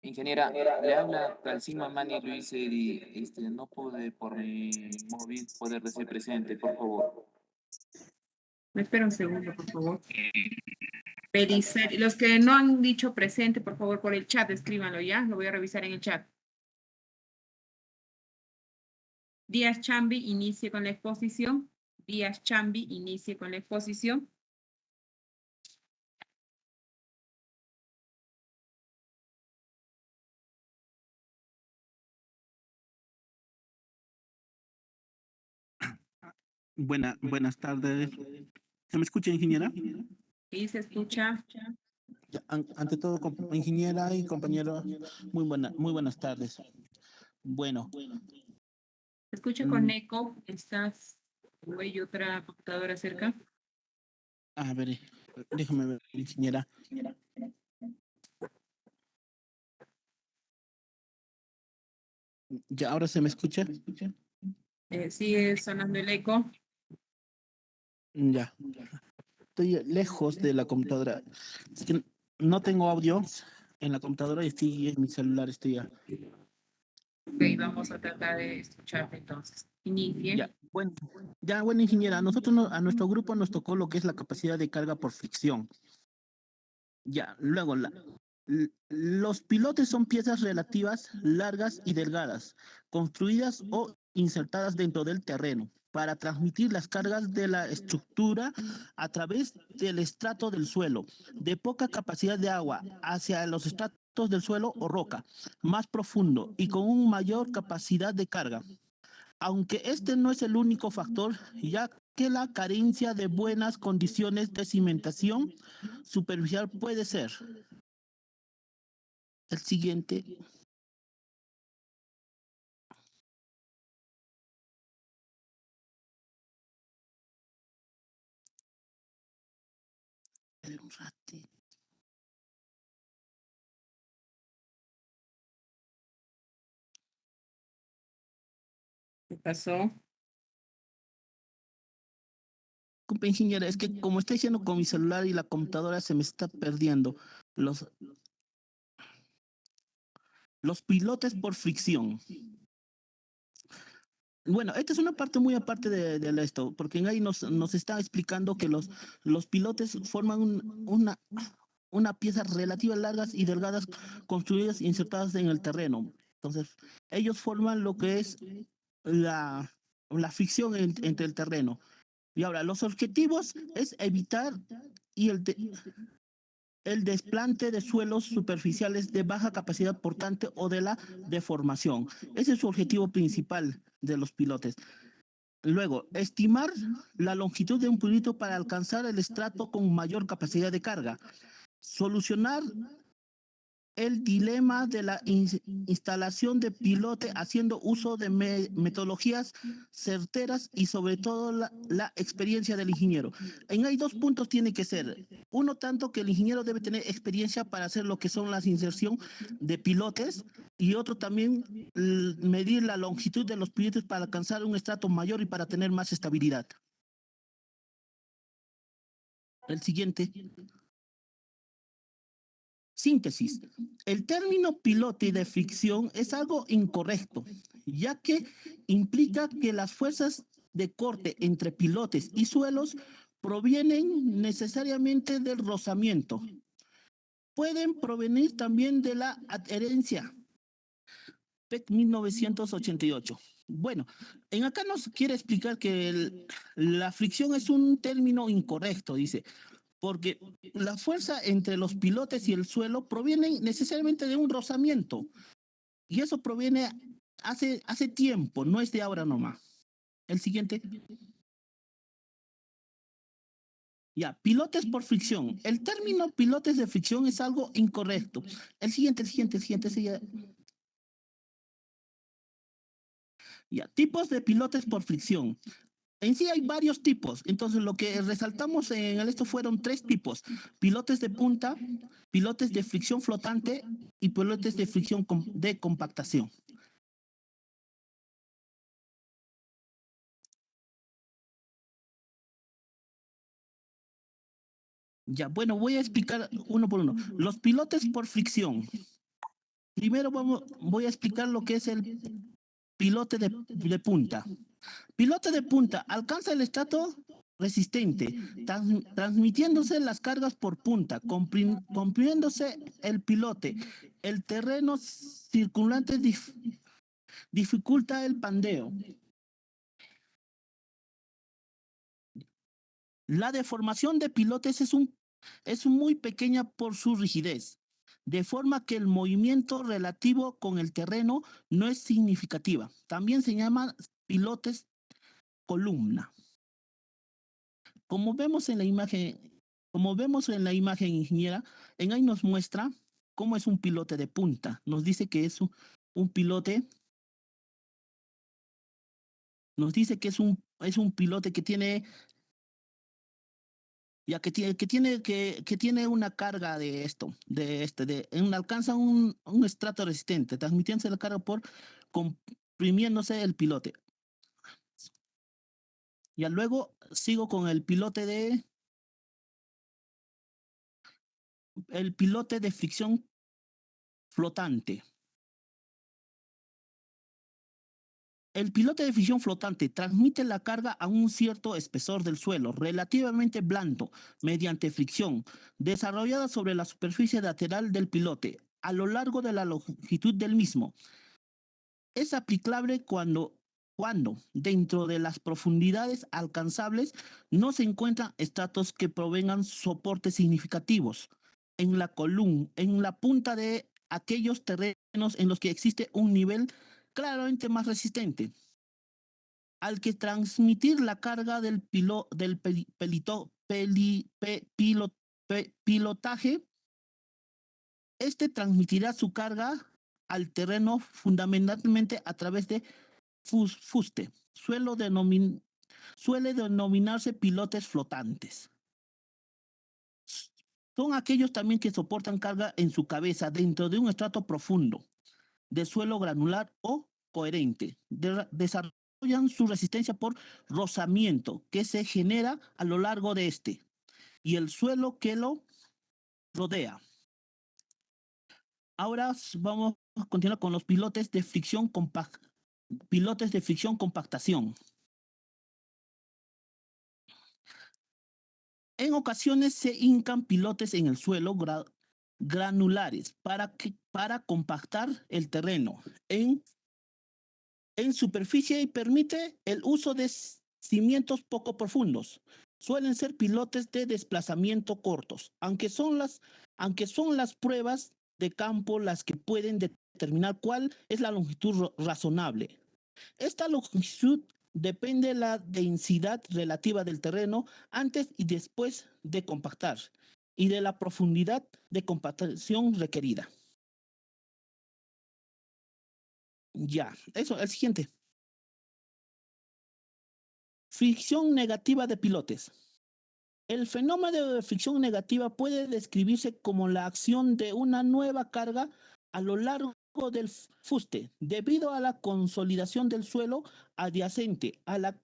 Ingeniera, le habla Calcima Mani Luis no pude por mi móvil poder decir presente, por favor. Me espera un segundo, por favor. Belisario, los que no han dicho presente, por favor, por el chat, escríbanlo ya. Lo voy a revisar en el chat. Díaz Chambi, inicie con la exposición. Díaz Chambi, inicie con la exposición. Buenas tardes. ¿Se me escucha, ingeniera? Sí, se escucha. Ya, ante todo, ingeniera y compañero, muy buenas tardes. Bueno, Se escucha con eco. ¿Estás o hay otra computadora cerca? a ver, déjame ver, ingeniera. ¿Ya ahora se me escucha? Sigue sonando el eco. Ya. Estoy lejos de la computadora. Es que no tengo audio en la computadora y estoy en mi celular, estoy ya. Ok, vamos a tratar de escucharte entonces. Inicie. Bueno, ingeniera, a nuestro grupo nos tocó lo que es la capacidad de carga por fricción. Ya, luego los pilotes son piezas relativas largas y delgadas, construidas o insertadas dentro del terreno para transmitir las cargas de la estructura a través del estrato del suelo, de poca capacidad de agua hacia los estratos del suelo o roca, más profundo y con una mayor capacidad de carga. Aunque este no es el único factor, ya que la carencia de buenas condiciones de cimentación superficial puede ser el siguiente. Un ratito. ¿Qué pasó? Disculpe, ingeniera, es que como estoy haciendo con mi celular y la computadora se me está perdiendo. Los, los pilotes por fricción. Bueno, esta es una parte muy aparte de esto, porque en ahí nos está explicando que los pilotes forman una pieza relativa largas y delgadas construidas e insertadas en el terreno. Entonces, ellos forman lo que es la, la fricción entre el terreno. Y ahora, los objetivos es evitar y el desplante de suelos superficiales de baja capacidad portante o de la deformación. Ese es su objetivo principal de los pilotes. Luego, estimar la longitud de un piloto para alcanzar el estrato con mayor capacidad de carga. Solucionar el dilema de la instalación de pilote haciendo uso de metodologías certeras y sobre todo la experiencia del ingeniero. En hay dos puntos tiene que ser. Uno, tanto que el ingeniero debe tener experiencia para hacer lo que son las inserción de pilotes y otro también medir la longitud de los pilotes para alcanzar un estrato mayor y para tener más estabilidad. El siguiente. Síntesis. El término pilote de fricción es algo incorrecto, ya que implica que las fuerzas de corte entre pilotes y suelos provienen necesariamente del rozamiento. Pueden provenir también de la adherencia. PEC 1988. Bueno, en acá nos quiere explicar que la fricción es un término incorrecto, dice, porque la fuerza entre los pilotes y el suelo proviene necesariamente de un rozamiento. Y eso proviene hace tiempo, no es de ahora nomás. El siguiente. Ya, pilotes por fricción. El término pilotes de fricción es algo incorrecto. El siguiente. Ya, tipos de pilotes por fricción. En sí hay varios tipos, entonces lo que resaltamos en esto fueron tres tipos: pilotes de punta, pilotes de fricción flotante y pilotes de fricción de compactación. Ya, bueno, voy a explicar uno por uno. Los pilotes por fricción. primero voy a explicar lo que es el pilote de punta. Pilote de punta alcanza el estrato resistente, transmitiéndose las cargas por punta, comprimiéndose el pilote. El terreno circundante dificulta el pandeo. La deformación de pilotes es muy pequeña por su rigidez, de forma que el movimiento relativo con el terreno no es significativa. También se llaman pilotes columna. Como vemos en la imagen, ingeniera, en ahí nos muestra cómo es un pilote de punta. Nos dice que es un pilote. Nos dice que es un pilote que tiene una carga alcanza un estrato resistente, transmitiéndose la carga por comprimiéndose el pilote. Ya luego sigo con el pilote de fricción flotante. El pilote de fricción flotante transmite la carga a un cierto espesor del suelo, relativamente blando, mediante fricción, desarrollada sobre la superficie lateral del pilote, a lo largo de la longitud del mismo. Es aplicable cuando dentro de las profundidades alcanzables no se encuentran estratos que provengan soportes significativos en la punta de aquellos terrenos en los que existe un nivel claramente más resistente. Al que transmitir la carga del pilotaje, este transmitirá su carga al terreno fundamentalmente a través de fuste. Suele denominarse pilotes flotantes. Son aquellos también que soportan carga en su cabeza dentro de un estrato profundo de suelo granular o coherente. Desarrollan su resistencia por rozamiento que se genera a lo largo de este y el suelo que lo rodea. Ahora vamos a continuar con los pilotes de fricción compactación. En ocasiones se hincan pilotes en el suelo granulares para compactar el terreno en superficie y permite el uso de cimientos poco profundos. Suelen ser pilotes de desplazamiento cortos, aunque son las pruebas de campo las que pueden determinar cuál es la longitud razonable. Esta longitud depende de la densidad relativa del terreno antes y después de compactar y de la profundidad de compactación requerida. Ya, eso, el siguiente. Fricción negativa de pilotes. El fenómeno de fricción negativa puede describirse como la acción de una nueva carga a lo largo del fuste, debido a la consolidación del suelo adyacente a la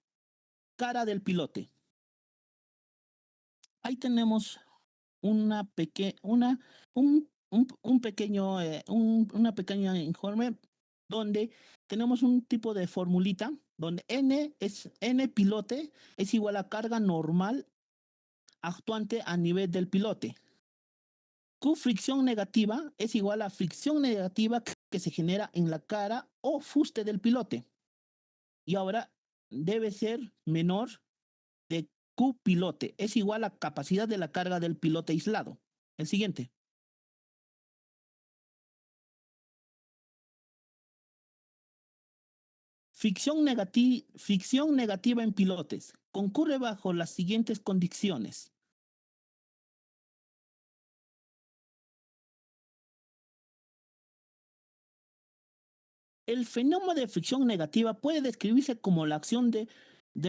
cara del pilote. Ahí tenemos una pequeña informe donde tenemos un tipo de formulita donde N pilote es igual a carga normal actuante a nivel del pilote. Q fricción negativa es igual a fricción negativa que se genera en la cara o fuste del pilote. Y ahora debe ser menor de Q pilote. Es igual a capacidad de la carga del pilote aislado. El siguiente. Fricción negativa en pilotes. Concurre bajo las siguientes condiciones. El fenómeno de fricción negativa puede describirse como la acción de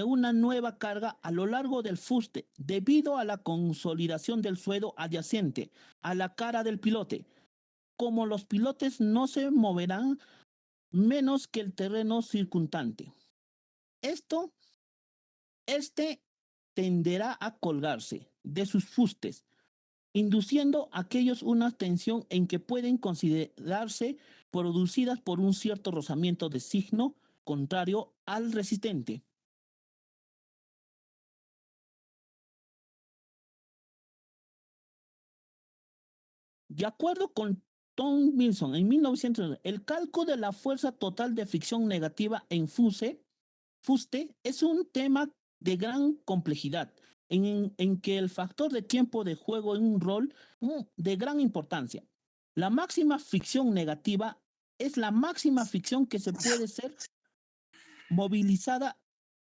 una nueva carga a lo largo del fuste debido a la consolidación del suelo adyacente a la cara del pilote. Como los pilotes no se moverán menos que el terreno circundante. Este tenderá a colgarse de sus fustes, induciendo a aquellos una tensión en que pueden considerarse producidas por un cierto rozamiento de signo contrario al resistente. De acuerdo con Tom Wilson, en 1900, el cálculo de la fuerza total de fricción negativa en fuste es un tema de gran complejidad, en que el factor de tiempo de juego es un rol de gran importancia. La máxima fricción negativa es la máxima fricción que se puede ser movilizada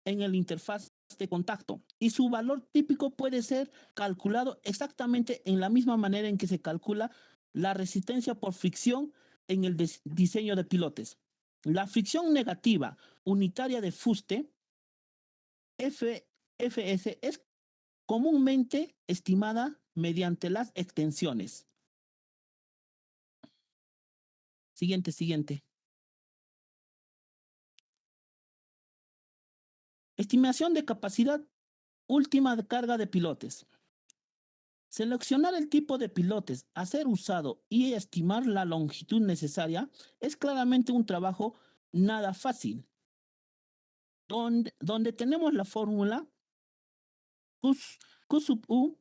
en el interfaz de contacto y su valor típico puede ser calculado exactamente en la misma manera en que se calcula la resistencia por fricción en el diseño de pilotes. La fricción negativa unitaria de fuste FS es comúnmente estimada mediante las extensiones. Siguiente. Estimación de capacidad última de carga de pilotes. Seleccionar el tipo de pilotes a ser usado y estimar la longitud necesaria es claramente un trabajo nada fácil. Donde tenemos la fórmula Q sub U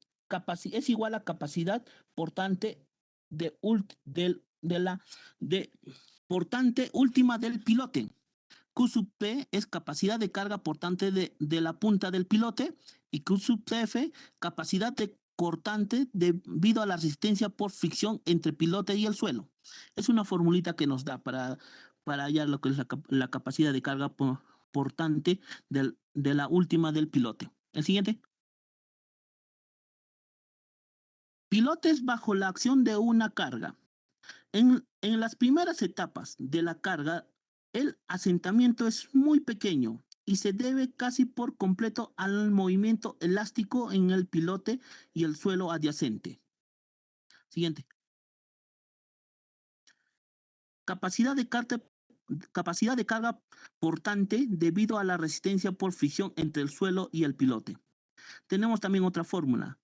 es igual a capacidad portante portante última del pilote. Q sub P es capacidad de carga portante de la punta del pilote y Q sub F capacidad de cortante debido a la resistencia por fricción entre pilote y el suelo. Es una formulita que nos da para hallar lo que es la capacidad de carga portante de la última del pilote. El siguiente. Pilotes bajo la acción de una carga. En las primeras etapas de la carga, el asentamiento es muy pequeño y se debe casi por completo al movimiento elástico en el pilote y el suelo adyacente. Siguiente. Capacidad de carga portante debido a la resistencia por fricción entre el suelo y el pilote. Tenemos también otra fórmula.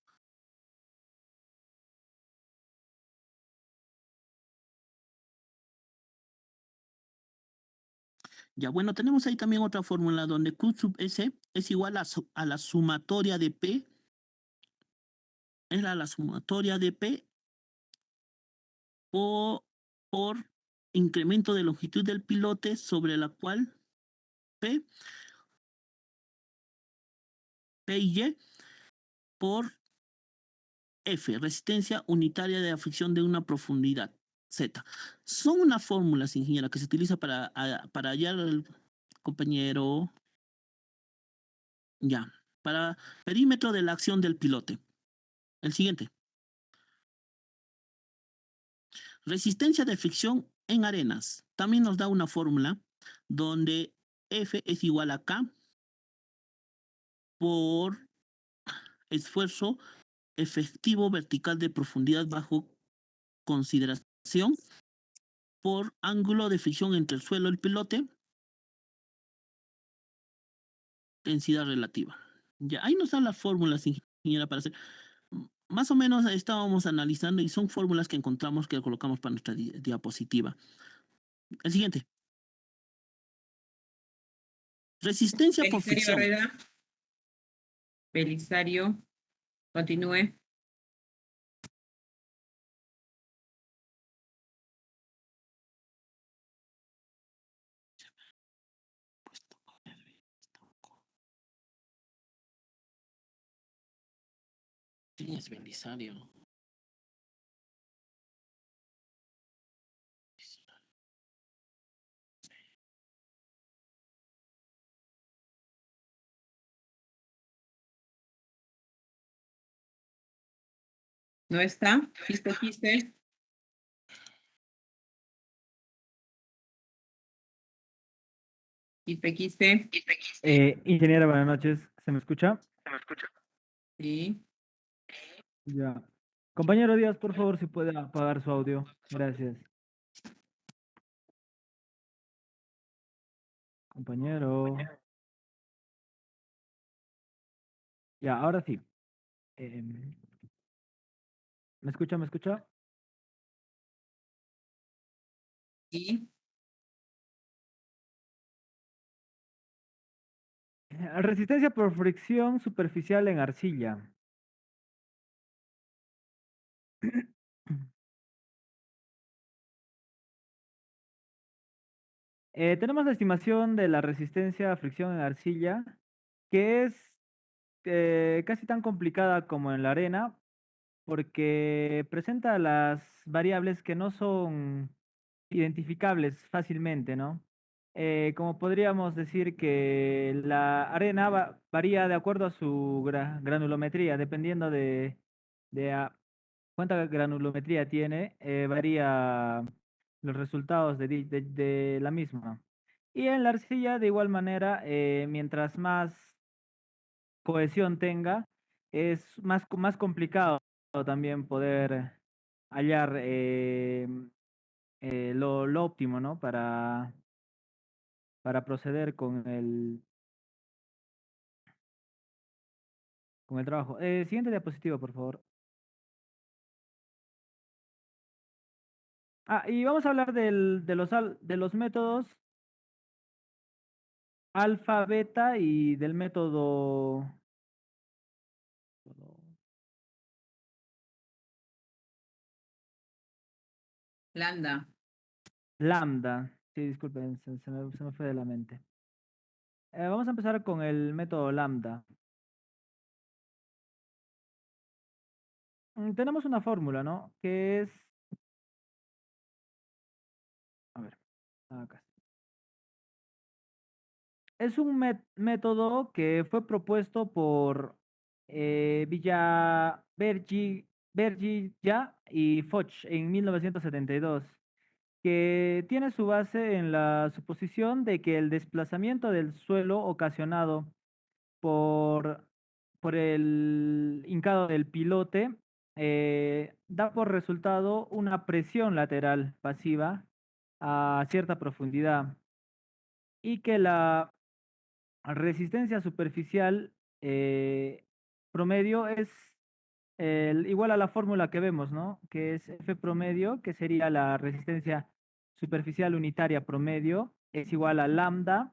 Ya, bueno, tenemos ahí también otra fórmula donde Q sub S es igual a la sumatoria de P. Era la sumatoria de P por incremento de longitud del pilote sobre la cual P y Y por F, resistencia unitaria de la fricción de una profundidad Z. Son unas fórmulas, ingeniera, que se utiliza para hallar al compañero, ya, para perímetro de la acción del pilote. El siguiente. Resistencia de fricción en arenas. También nos da una fórmula donde F es igual a K por esfuerzo efectivo vertical de profundidad bajo consideración por ángulo de fricción entre el suelo y el pilote, densidad relativa. Ya, ahí nos dan las fórmulas, ingeniera, para hacer. Más o menos estábamos analizando y son fórmulas que encontramos que colocamos para nuestra diapositiva. El siguiente. Resistencia por fricción. Belisario, continúe. ¿Quién es Belisario? ¿No está? ¿Quiste? ¿Quiste? Ingeniera, buenas noches. ¿Se me escucha? Sí. Ya. Compañero Díaz, por favor, si puede apagar su audio. Gracias. Compañero. Ya, ahora sí. ¿Me escucha? Y Resistencia por fricción superficial en arcilla. Tenemos la estimación de la resistencia a fricción en arcilla, que es casi tan complicada como en la arena, porque presenta las variables que no son identificables fácilmente, ¿no? Como podríamos decir que la arena varía de acuerdo a su granulometría, dependiendo de cuánta granulometría tiene, varía los resultados de la misma. Y en la arcilla, de igual manera, mientras más cohesión tenga, es más complicado también poder hallar lo óptimo, ¿no? Para proceder con el trabajo. Siguiente diapositiva, por favor. Y vamos a hablar de los métodos alfa, beta y del método lambda. lambda. Sí, disculpen, se me fue de la mente. Vamos a empezar con el método lambda. Tenemos una fórmula, ¿no? Que es, a ver, acá. Es un método que fue propuesto por Bergilla y Foch en 1972, que tiene su base en la suposición de que el desplazamiento del suelo ocasionado por, por el hincado del pilote da por resultado una presión lateral pasiva a cierta profundidad y que la resistencia superficial promedio es igual a la fórmula que vemos, ¿no? Que es F promedio, que sería la resistencia superficial unitaria promedio, es igual a lambda.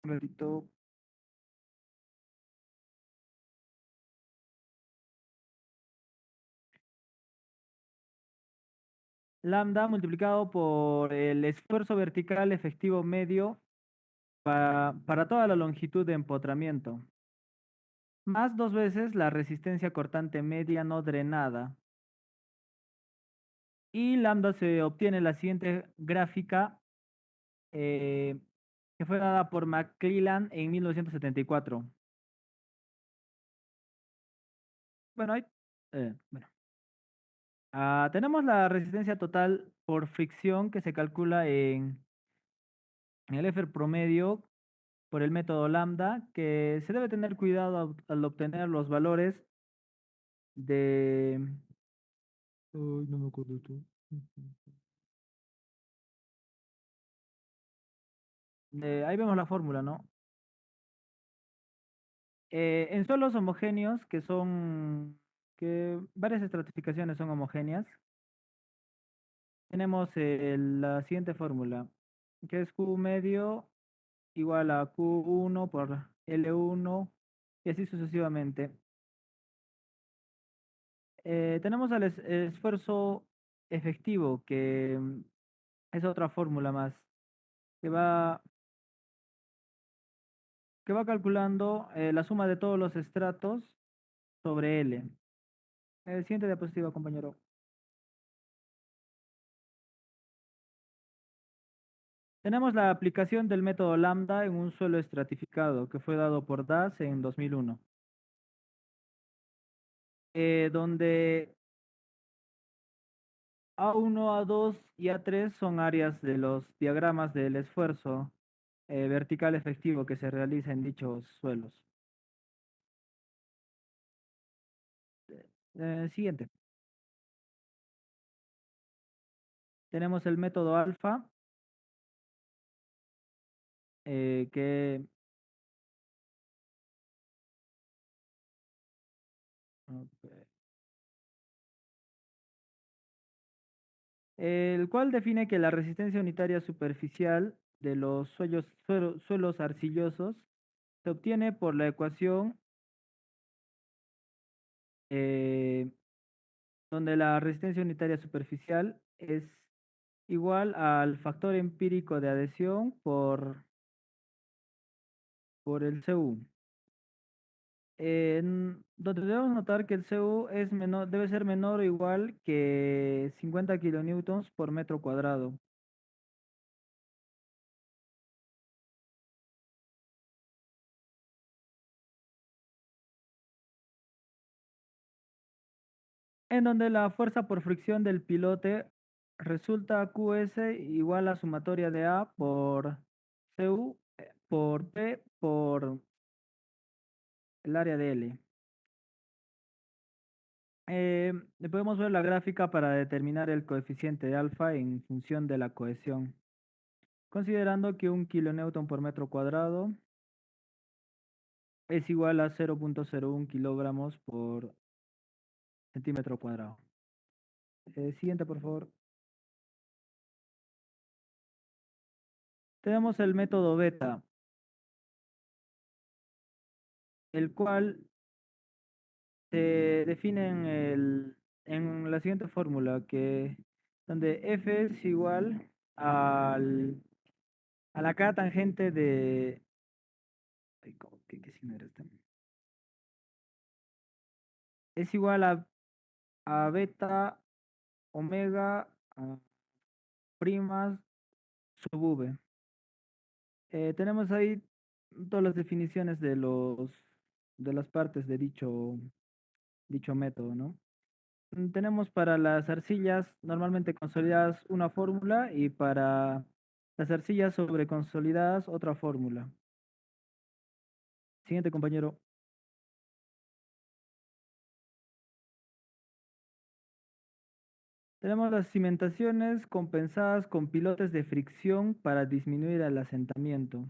Un ratito. Lambda multiplicado por el esfuerzo vertical efectivo medio para toda la longitud de empotramiento, más dos veces la resistencia cortante media no drenada. Y lambda se obtiene en la siguiente gráfica eh, que fue dada por McClellan en 1974. Bueno, bueno. Tenemos la resistencia total por fricción que se calcula en el F promedio por el método lambda, que se debe tener cuidado al obtener los valores de... Ay, no me acuerdo tú. Ahí vemos la fórmula, ¿no? En suelos homogéneos, que varias estratificaciones son homogéneas, tenemos la siguiente fórmula, que es Q medio igual a Q1 por L1 y así sucesivamente. Tenemos el esfuerzo efectivo, que es otra fórmula más, que va, que va calculando la suma de todos los estratos sobre L. Siguiente diapositiva, compañero. Tenemos la aplicación del método lambda en un suelo estratificado que fue dado por Das en 2001, donde A1, A2 y A3 son áreas de los diagramas del esfuerzo vertical efectivo que se realiza en dichos suelos. Siguiente. Tenemos el método alfa, que el cual define que la resistencia unitaria superficial de los suelos arcillosos se obtiene por la ecuación eh, donde la resistencia unitaria superficial es igual al factor empírico de adhesión por el CU. Donde debemos notar que el CU es menor, debe ser menor o igual que 50 kilonewtons por metro cuadrado. En donde la fuerza por fricción del pilote resulta QS igual a sumatoria de A por CU por P por el área de L. Podemos ver la gráfica para determinar el coeficiente de alfa en función de la cohesión, considerando que un kilonewton por metro cuadrado es igual a 0.01 kilogramos por centímetro cuadrado. Siguiente, por favor. Tenemos el método beta, el cual se define en la siguiente fórmula, donde F es igual a la cada tangente de... ay, ¿qué signo era este? Es igual a beta omega primas sub v. Tenemos ahí todas las definiciones de las partes de dicho método, ¿no? Tenemos para las arcillas normalmente consolidadas una fórmula y para las arcillas sobreconsolidadas otra fórmula. Siguiente, compañero. Tenemos las cimentaciones compensadas con pilotes de fricción para disminuir el asentamiento.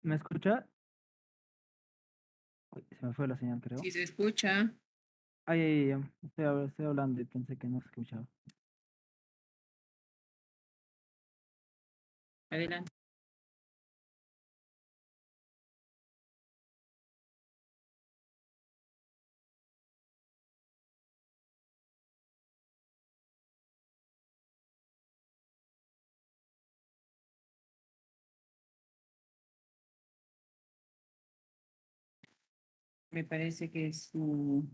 ¿Me escucha? Uy, se me fue la señal, creo. Si se escucha, Ay, ay, ay, estoy hablando y pensé que no se escuchaba. adelante. Me parece que su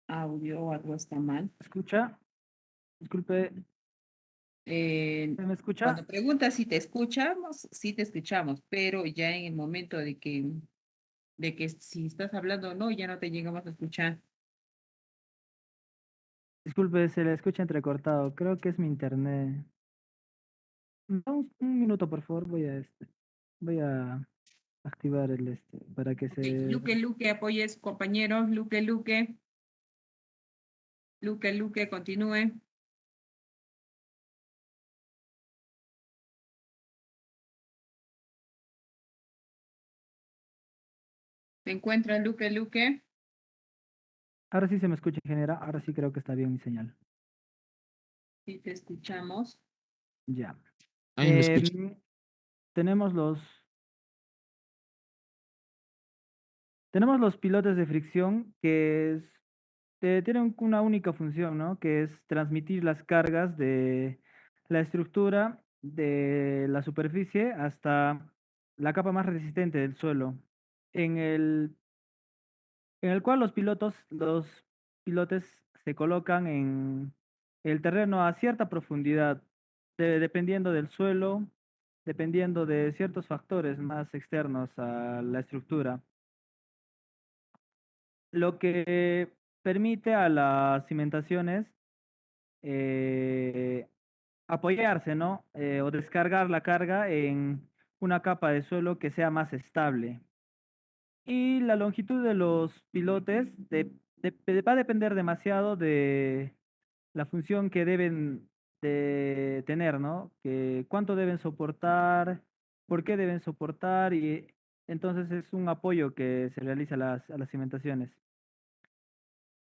audio o algo está mal. ¿Me escucha? Disculpe, ¿se me escucha? Cuando preguntas si te escuchamos, sí te escuchamos, pero ya en el momento de que si estás hablando o no, ya no te llegamos a escuchar. Disculpe, se le escucha entrecortado. Creo que es mi internet. Un minuto, por favor. Voy a activar para que Ok, se... Luque, apoye a su compañero. Luque, continúe. ¿Se encuentra Luque? Ahora sí se me escucha, ingeniera. Ahora sí creo que está bien mi señal. Sí, te escuchamos. Ya. Ahí me escucha. Tenemos tenemos los pilotes de fricción tienen una única función, ¿no? Que es transmitir las cargas de la estructura de la superficie hasta la capa más resistente del suelo, en en el cual los pilotes se colocan en el terreno a cierta profundidad, dependiendo del suelo, dependiendo de ciertos factores más externos a la estructura, lo que permite a las cimentaciones apoyarse, ¿no? O descargar la carga en una capa de suelo que sea más estable. Y la longitud de los pilotes va a depender demasiado de la función que deben de tener, ¿no? Que cuánto deben soportar, por qué deben soportar, y entonces es un apoyo que se realiza a las cimentaciones,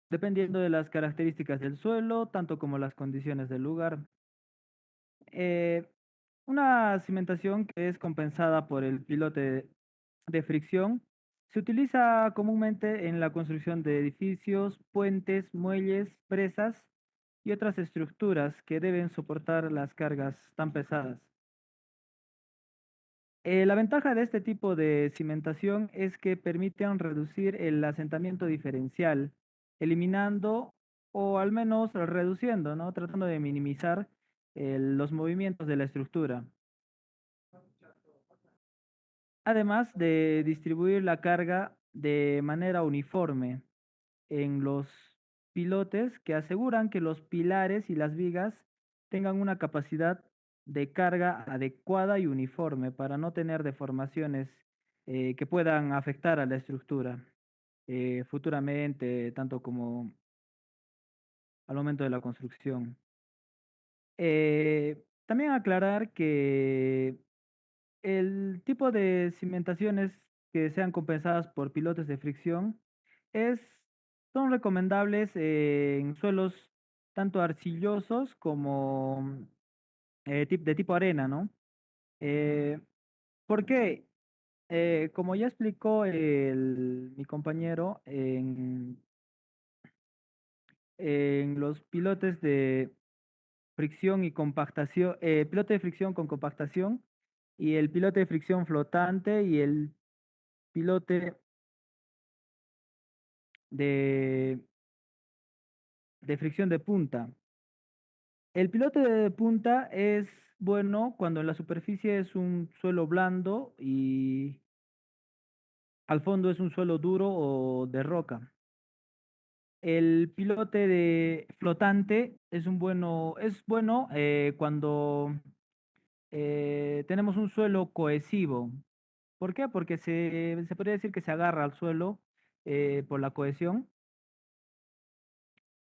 dependiendo de las características del suelo, tanto como las condiciones del lugar. Eh, una cimentación que es compensada por el pilote de fricción se utiliza comúnmente en la construcción de edificios, puentes, muelles, presas y otras estructuras que deben soportar las cargas tan pesadas. La ventaja de este tipo de cimentación es que permiten reducir el asentamiento diferencial, eliminando o al menos reduciendo, ¿no? Tratando de minimizar los movimientos de la estructura. Además de distribuir la carga de manera uniforme en los pilotes que aseguran que los pilares y las vigas tengan una capacidad de carga adecuada y uniforme para no tener deformaciones que puedan afectar a la estructura futuramente, tanto como al momento de la construcción. También aclarar que el tipo de cimentaciones que sean compensadas por pilotes de fricción es, son recomendables en suelos tanto arcillosos como de tipo arena, ¿no? Eh, ¿Por qué? Como ya explicó mi compañero, en los pilotes de fricción y compactación, pilote de fricción con compactación y el pilote de fricción flotante y el pilote de, de fricción de punta. El pilote de punta es bueno cuando la superficie es un suelo blando y al fondo es un suelo duro o de roca. El pilote de flotante es bueno cuando tenemos un suelo cohesivo. ¿Por qué? Porque se podría decir que se agarra al suelo por la cohesión.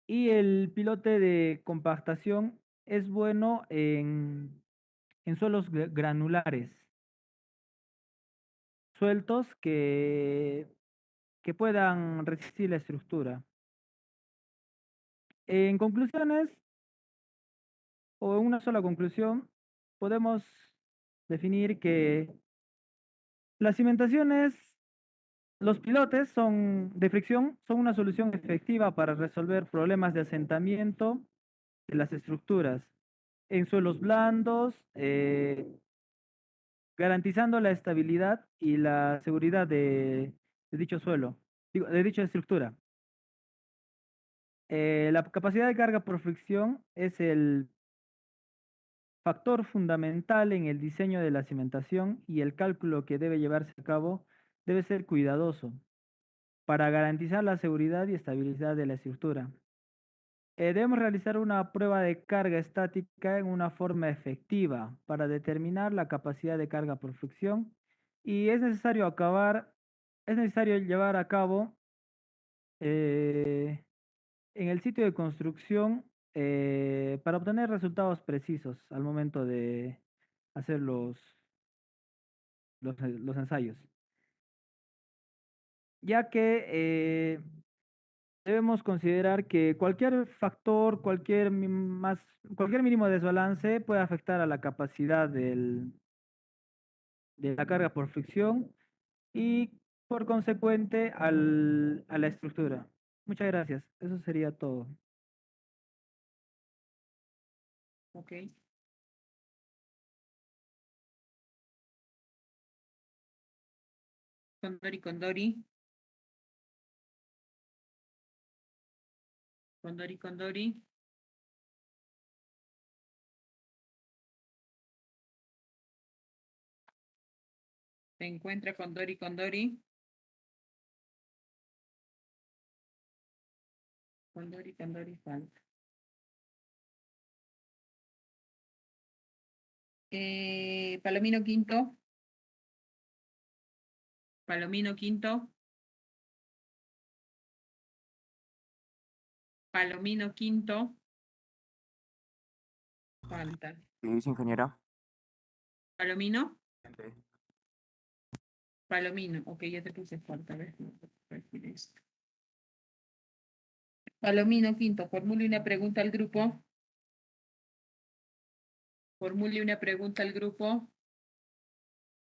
Y el pilote de compactación es bueno en suelos granulares, sueltos que puedan resistir la estructura. En conclusiones, o en una sola conclusión, podemos definir que las cimentaciones, los pilotes de fricción son una solución efectiva para resolver problemas de asentamiento de las estructuras en suelos blandos, garantizando la estabilidad y la seguridad de dicho suelo, digo, de dicha estructura. La capacidad de carga por fricción es el factor fundamental en el diseño de la cimentación y el cálculo que debe llevarse a cabo debe ser cuidadoso para garantizar la seguridad y estabilidad de la estructura. Debemos realizar una prueba de carga estática en una forma efectiva para determinar la capacidad de carga por fricción y es necesario llevar a cabo eh, en el sitio de construcción para obtener resultados precisos al momento de hacer los ensayos, ya que debemos considerar que cualquier factor, cualquier mínimo desbalance puede afectar a la capacidad de la carga por fricción y por consecuente a la estructura. Muchas gracias. Eso sería todo. Ok. Condori, Condori. Condori, Condori. Se encuentra Condori, Condori. Condori, Condori, falta. Palomino Quinto. Palomino Quinto. Palomino Quinto. Falta. Luis, ingeniera. Palomino. Palomino. Ok, ya te puse falta. A ver, no puedo corregir esto. Palomino Quinto, formule una pregunta al grupo. Formule una pregunta al grupo.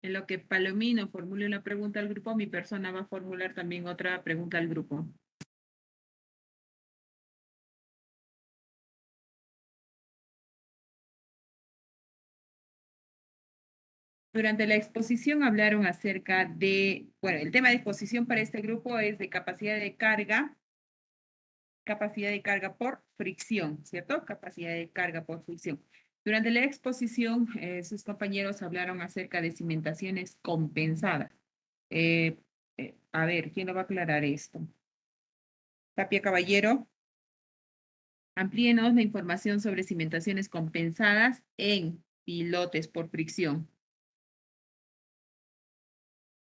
En lo que Palomino formule una pregunta al grupo, mi persona va a formular también otra pregunta al grupo. Durante la exposición hablaron acerca de, bueno, el tema de exposición para este grupo es de capacidad de carga por fricción, ¿cierto? Capacidad de carga por fricción. Durante la exposición, sus compañeros hablaron acerca de cimentaciones compensadas. A ver, ¿quién lo va a aclarar esto? Tapia Caballero. Amplíenos la información sobre cimentaciones compensadas en pilotes por fricción.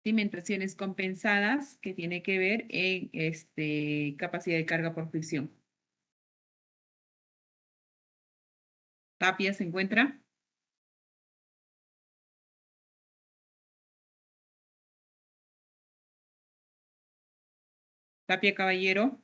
Cimentaciones compensadas que tiene que ver en capacidad de carga por fricción. Tapia se encuentra. Tapia Caballero.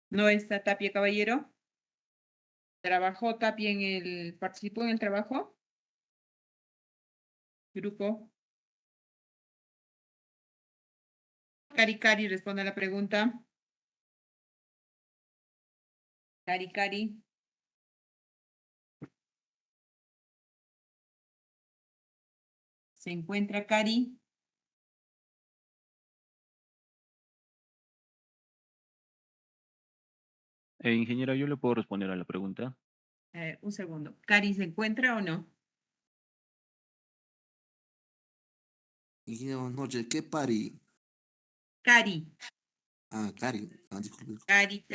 No está Tapia Caballero. ¿Trabajó Tapia participó en el trabajo? Grupo. Cari, responde a la pregunta. Cari. ¿Se encuentra Cari? Ingeniero, ¿yo le puedo responder a la pregunta? Un segundo. ¿Cari se encuentra o no? Ingeniero, buenas noches. ¿Qué pari? Cari. Ah, Cari. Ah, disculpe. Cari.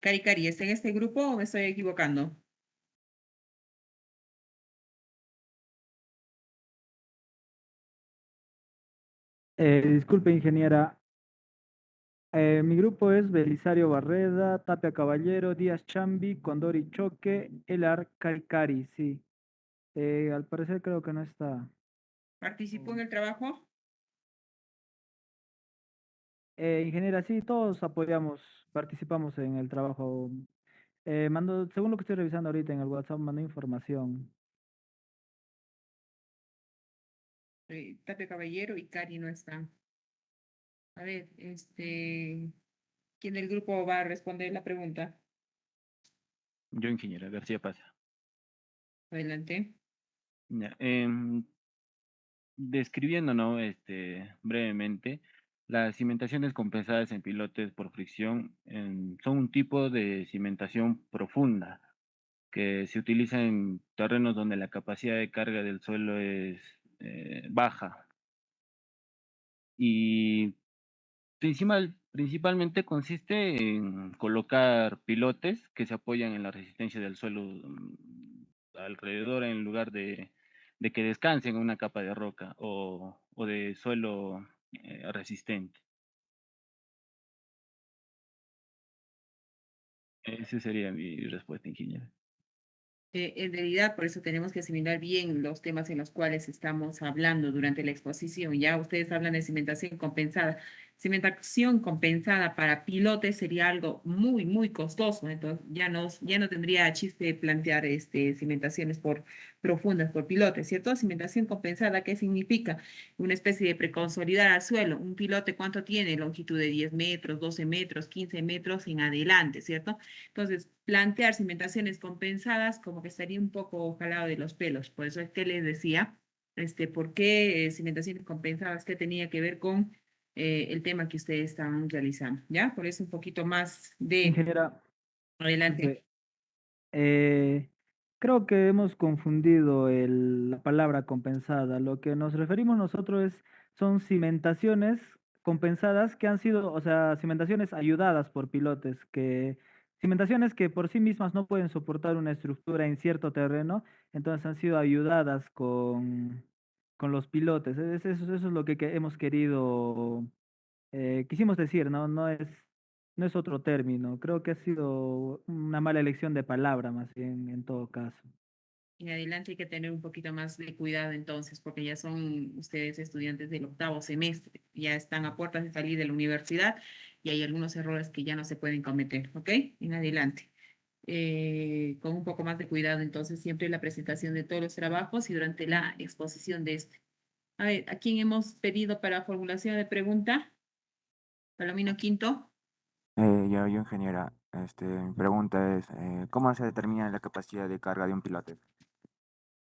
Cari, ¿está en este grupo o me estoy equivocando? Disculpe, ingeniera. Mi grupo es Belisario Barreda, Tapia Caballero, Díaz Chambi, Condori Choque, Elar Caricari, sí. Al parecer creo que no está. ¿Participó en el trabajo? Ingeniera, sí, todos apoyamos, participamos en el trabajo. Según lo que estoy revisando ahorita en el WhatsApp, mandó información. Tapia Caballero y Cari no están. A ver, ¿quién del grupo va a responder la pregunta? Yo, ingeniera García Paz. Adelante. Ya, describiendo, ¿no? Brevemente, las cimentaciones compensadas en pilotes por fricción son un tipo de cimentación profunda que se utiliza en terrenos donde la capacidad de carga del suelo es baja. Y principalmente consiste en colocar pilotes que se apoyan en la resistencia del suelo alrededor en lugar de que descansen en una capa de roca o de suelo resistente. Esa sería mi respuesta, ingeniero. En realidad, por eso tenemos que asimilar bien los temas en los cuales estamos hablando durante la exposición. Ya ustedes hablan de cimentación compensada. Cimentación compensada para pilotes sería algo muy costoso. Entonces, ya no tendría chiste plantear cimentaciones profundas por pilotes, ¿cierto? Cimentación compensada, ¿qué significa? Una especie de preconsolidar al suelo. Un pilote, ¿cuánto tiene? Longitud de 10 metros, 12 metros, 15 metros en adelante, ¿cierto? Entonces, plantear cimentaciones compensadas como que estaría un poco jalado de los pelos. Por eso es que les decía, ¿por qué cimentaciones compensadas? ¿Qué tenía que ver con el tema que ustedes estaban realizando? ¿Ya? Por eso un poquito más de Ingeniera, adelante. disculpe, Creo que hemos confundido la palabra compensada. Lo que nos referimos nosotros son cimentaciones compensadas que han sido, o sea, cimentaciones ayudadas por pilotes, cimentaciones que por sí mismas no pueden soportar una estructura en cierto terreno, entonces han sido ayudadas con los pilotes. Eso es lo que hemos querido, quisimos decir, ¿no? No es otro término. Creo que ha sido una mala elección de palabra, más bien, en todo caso. En adelante hay que tener un poquito más de cuidado entonces, porque ya son ustedes estudiantes del octavo semestre, ya están a puertas de salir de la universidad y hay algunos errores que ya no se pueden cometer, ¿ok? En adelante. Con un poco más de cuidado entonces, siempre la presentación de todos los trabajos y durante la exposición de este. A ver, ¿a quién hemos pedido para formulación de pregunta? Palomino Quinto. Yo, ingeniera, mi pregunta es, ¿cómo se determina la capacidad de carga de un piloto?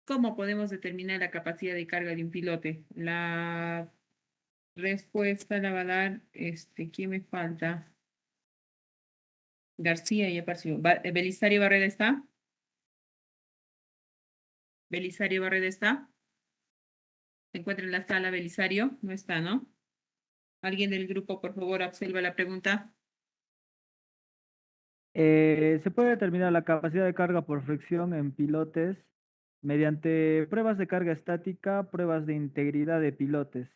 ¿Cómo podemos determinar la capacidad de carga de un pilote? La respuesta la va a dar, ¿quién me falta? García ya apareció. ¿Belisario Barreda está? ¿Belisario Barreda está? ¿Se encuentra en la sala Belisario? No está, ¿no? ¿Alguien del grupo, por favor, observa la pregunta? Se puede determinar la capacidad de carga por fricción en pilotes mediante pruebas de carga estática, pruebas de integridad de pilotes.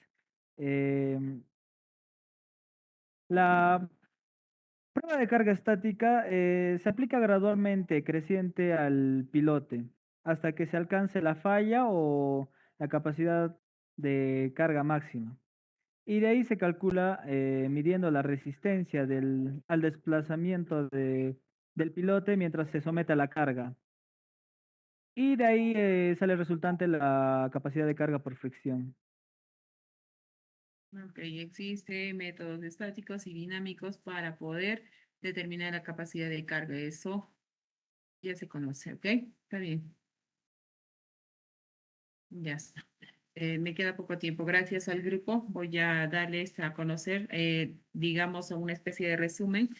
La prueba de carga estática se aplica gradualmente creciente al pilote hasta que se alcance la falla o la capacidad de carga máxima. Y de ahí se calcula midiendo la resistencia al desplazamiento del pilote mientras se somete a la carga. Y de ahí sale resultante la capacidad de carga por fricción. Ok, existen métodos estáticos y dinámicos para poder determinar la capacidad de carga. Eso ya se conoce, ¿ok? Está bien. Ya está. Me queda poco tiempo. Gracias al grupo. Voy a darles a conocer, digamos, una especie de resumen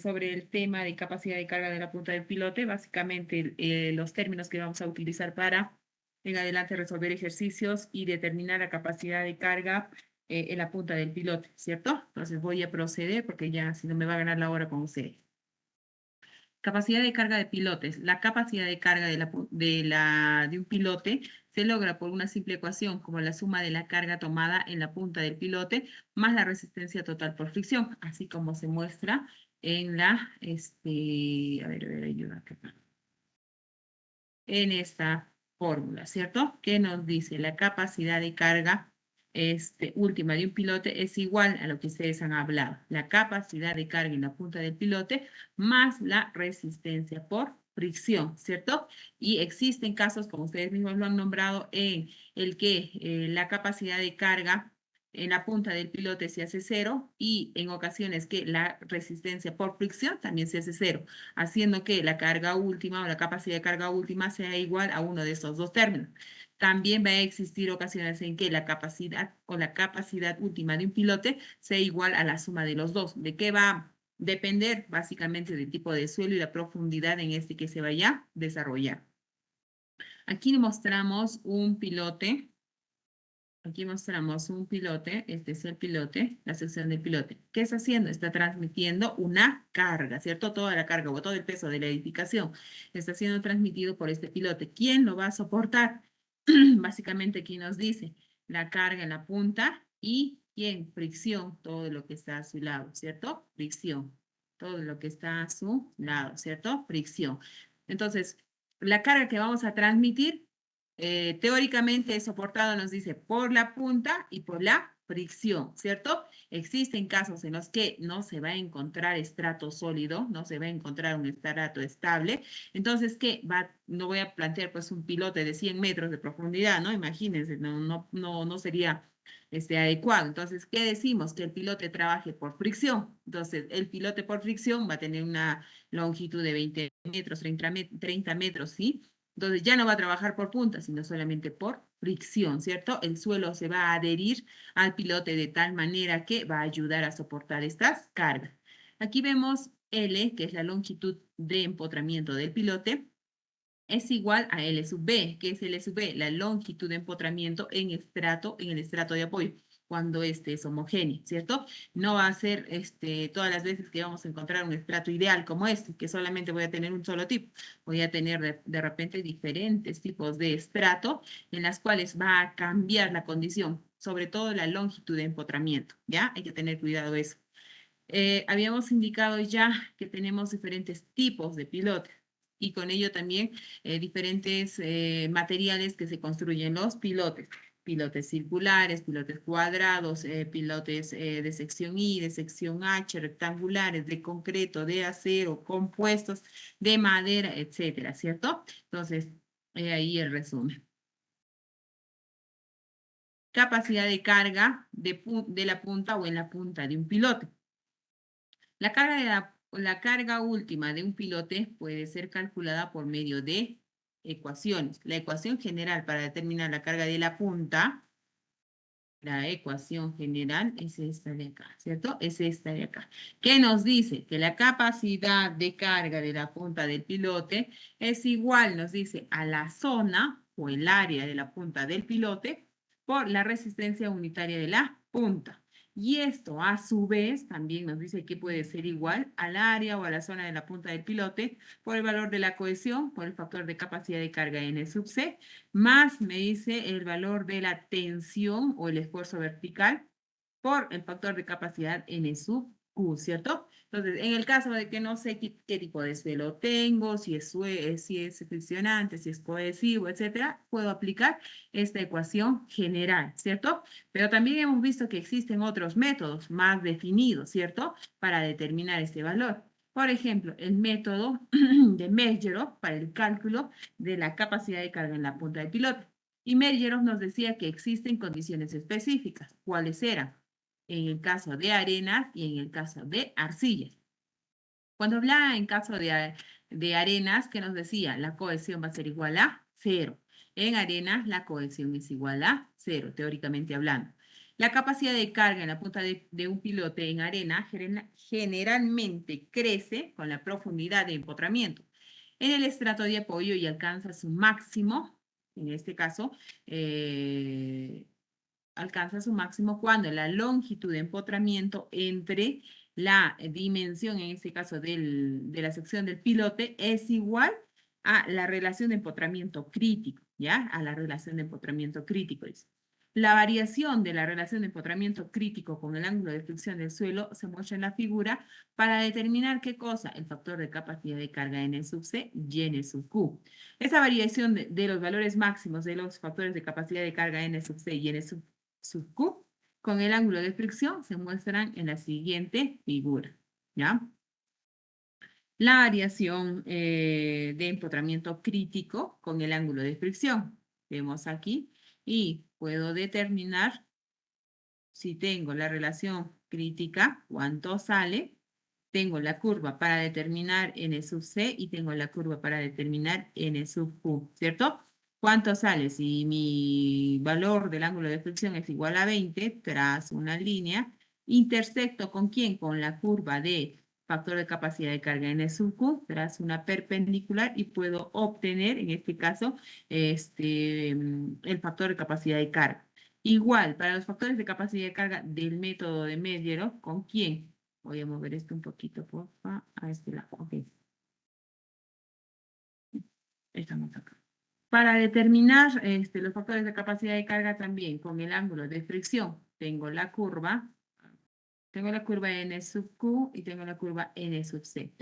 sobre el tema de capacidad de carga de la punta del pilote. Básicamente, los términos que vamos a utilizar para en adelante resolver ejercicios y determinar la capacidad de carga en la punta del pilote, ¿cierto? Entonces voy a proceder porque ya si no me va a ganar la hora con ustedes. Capacidad de carga de pilotes. La capacidad de carga de un pilote se logra por una simple ecuación como la suma de la carga tomada en la punta del pilote más la resistencia total por fricción, así como se muestra en a ver, ayuda acá. En esta fórmula, ¿cierto? Que nos dice la capacidad de carga última de un pilote es igual a lo que ustedes han hablado, la capacidad de carga en la punta del pilote más la resistencia por fricción, ¿cierto? Y existen casos, como ustedes mismos lo han nombrado, en el que la capacidad de carga en la punta del pilote se hace cero y en ocasiones que la resistencia por fricción también se hace cero, haciendo que la carga última o la capacidad de carga última sea igual a uno de esos dos términos. También va a existir ocasiones en que la capacidad o la capacidad última de un pilote sea igual a la suma de los dos. ¿De qué va a depender? Básicamente del tipo de suelo y la profundidad en este que se vaya a desarrollar. Aquí mostramos un pilote. Aquí mostramos un pilote, este es el pilote, la sección del pilote. ¿Qué está haciendo? Está transmitiendo una carga, ¿cierto? Toda la carga o todo el peso de la edificación está siendo transmitido por este pilote. ¿Quién lo va a soportar? Básicamente aquí nos dice la carga en la punta y ¿quién? Fricción, todo lo que está a su lado, ¿cierto? Fricción, todo lo que está a su lado, ¿cierto? Fricción. Entonces, la carga que vamos a transmitir teóricamente es soportado, nos dice, por la punta y por la fricción, ¿cierto? Existen casos en los que no se va a encontrar estrato sólido, no se va a encontrar un estrato estable. Entonces, ¿qué? No voy a plantear pues un pilote de 100 metros de profundidad, ¿no? Imagínense, no sería adecuado. Entonces, ¿qué decimos? Que el pilote trabaje por fricción. Entonces, el pilote por fricción va a tener una longitud de 20 metros, 30 metros, ¿sí? Entonces ya no va a trabajar por punta, sino solamente por fricción, ¿cierto? El suelo se va a adherir al pilote de tal manera que va a ayudar a soportar estas cargas. Aquí vemos L, que es la longitud de empotramiento del pilote, es igual a L sub B. ¿Qué es L sub B? La longitud de empotramiento en el estrato de apoyo, cuando este es homogéneo, ¿cierto? No va a ser todas las veces que vamos a encontrar un estrato ideal como este, que solamente voy a tener un solo tipo. Voy a tener de repente diferentes tipos de estrato en las cuales va a cambiar la condición, sobre todo la longitud de empotramiento, ¿ya? Hay que tener cuidado eso. Habíamos indicado ya que tenemos diferentes tipos de pilotes y con ello también diferentes materiales que se construyen los pilotes. Pilotes circulares, pilotes cuadrados, pilotes de sección I, de sección H, rectangulares, de concreto, de acero, compuestos, de madera, etcétera, ¿cierto? Entonces, ahí el resumen. Capacidad de carga de la punta o en la punta de un pilote. La carga última de un pilote puede ser calculada por medio de ecuaciones. La ecuación general para determinar la carga de la punta, la ecuación general es esta de acá, ¿cierto? Es esta de acá. ¿Qué nos dice? Que la capacidad de carga de la punta del pilote es igual, nos dice, a la zona o el área de la punta del pilote por la resistencia unitaria de la punta. Y esto, a su vez, también nos dice que puede ser igual al área o a la zona de la punta del pilote por el valor de la cohesión, por el factor de capacidad de carga N sub C, más me dice el valor de la tensión o el esfuerzo vertical por el factor de capacidad N sub Q, ¿cierto? Entonces, en el caso de que no sé qué tipo de suelo tengo, si es friccionante, si es cohesivo, etcétera, puedo aplicar esta ecuación general, ¿cierto? Pero también hemos visto que existen otros métodos más definidos, ¿cierto? Para determinar este valor. Por ejemplo, el método de Mergerov para el cálculo de la capacidad de carga en la punta del piloto. Y Mergerov nos decía que existen condiciones específicas. ¿Cuáles eran? En el caso de arenas y en el caso de arcillas. Cuando hablaba en caso de arenas, ¿qué nos decía? La cohesión va a ser igual a 0. En arenas, la cohesión es igual a 0, teóricamente hablando. La capacidad de carga en la punta de un pilote en arena generalmente crece con la profundidad de empotramiento en el estrato de apoyo y alcanza su máximo, en este caso, alcanza su máximo cuando la longitud de empotramiento entre la dimensión, en este caso de la sección del pilote, es igual a la relación de empotramiento crítico, ¿ya? A la relación de empotramiento crítico. La variación de la relación de empotramiento crítico con el ángulo de fricción del suelo se muestra en la figura para determinar qué cosa, el factor de capacidad de carga N sub C y N sub Q. Esa variación de los valores máximos de los factores de capacidad de carga N sub C y N sub Q con el ángulo de fricción se muestran en la siguiente figura, ¿ya? La variación de empotramiento crítico con el ángulo de fricción. Vemos aquí y puedo determinar si tengo la relación crítica, cuánto sale. Tengo la curva para determinar N sub C y tengo la curva para determinar N sub Q, ¿cierto? ¿Cuánto sale? Si mi valor del ángulo de fricción es igual a 20, trazo una línea, intersecto ¿con quién? Con la curva de factor de capacidad de carga N sub Q, trazo una perpendicular y puedo obtener, en este caso, el factor de capacidad de carga. Igual, para los factores de capacidad de carga del método de Medjerov, ¿con quién? Voy a mover esto un poquito, porfa, a este lado. Ok. Estamos acá. Para determinar los factores de capacidad de carga también con el ángulo de fricción, tengo la curva N sub Q y tengo la curva N sub C.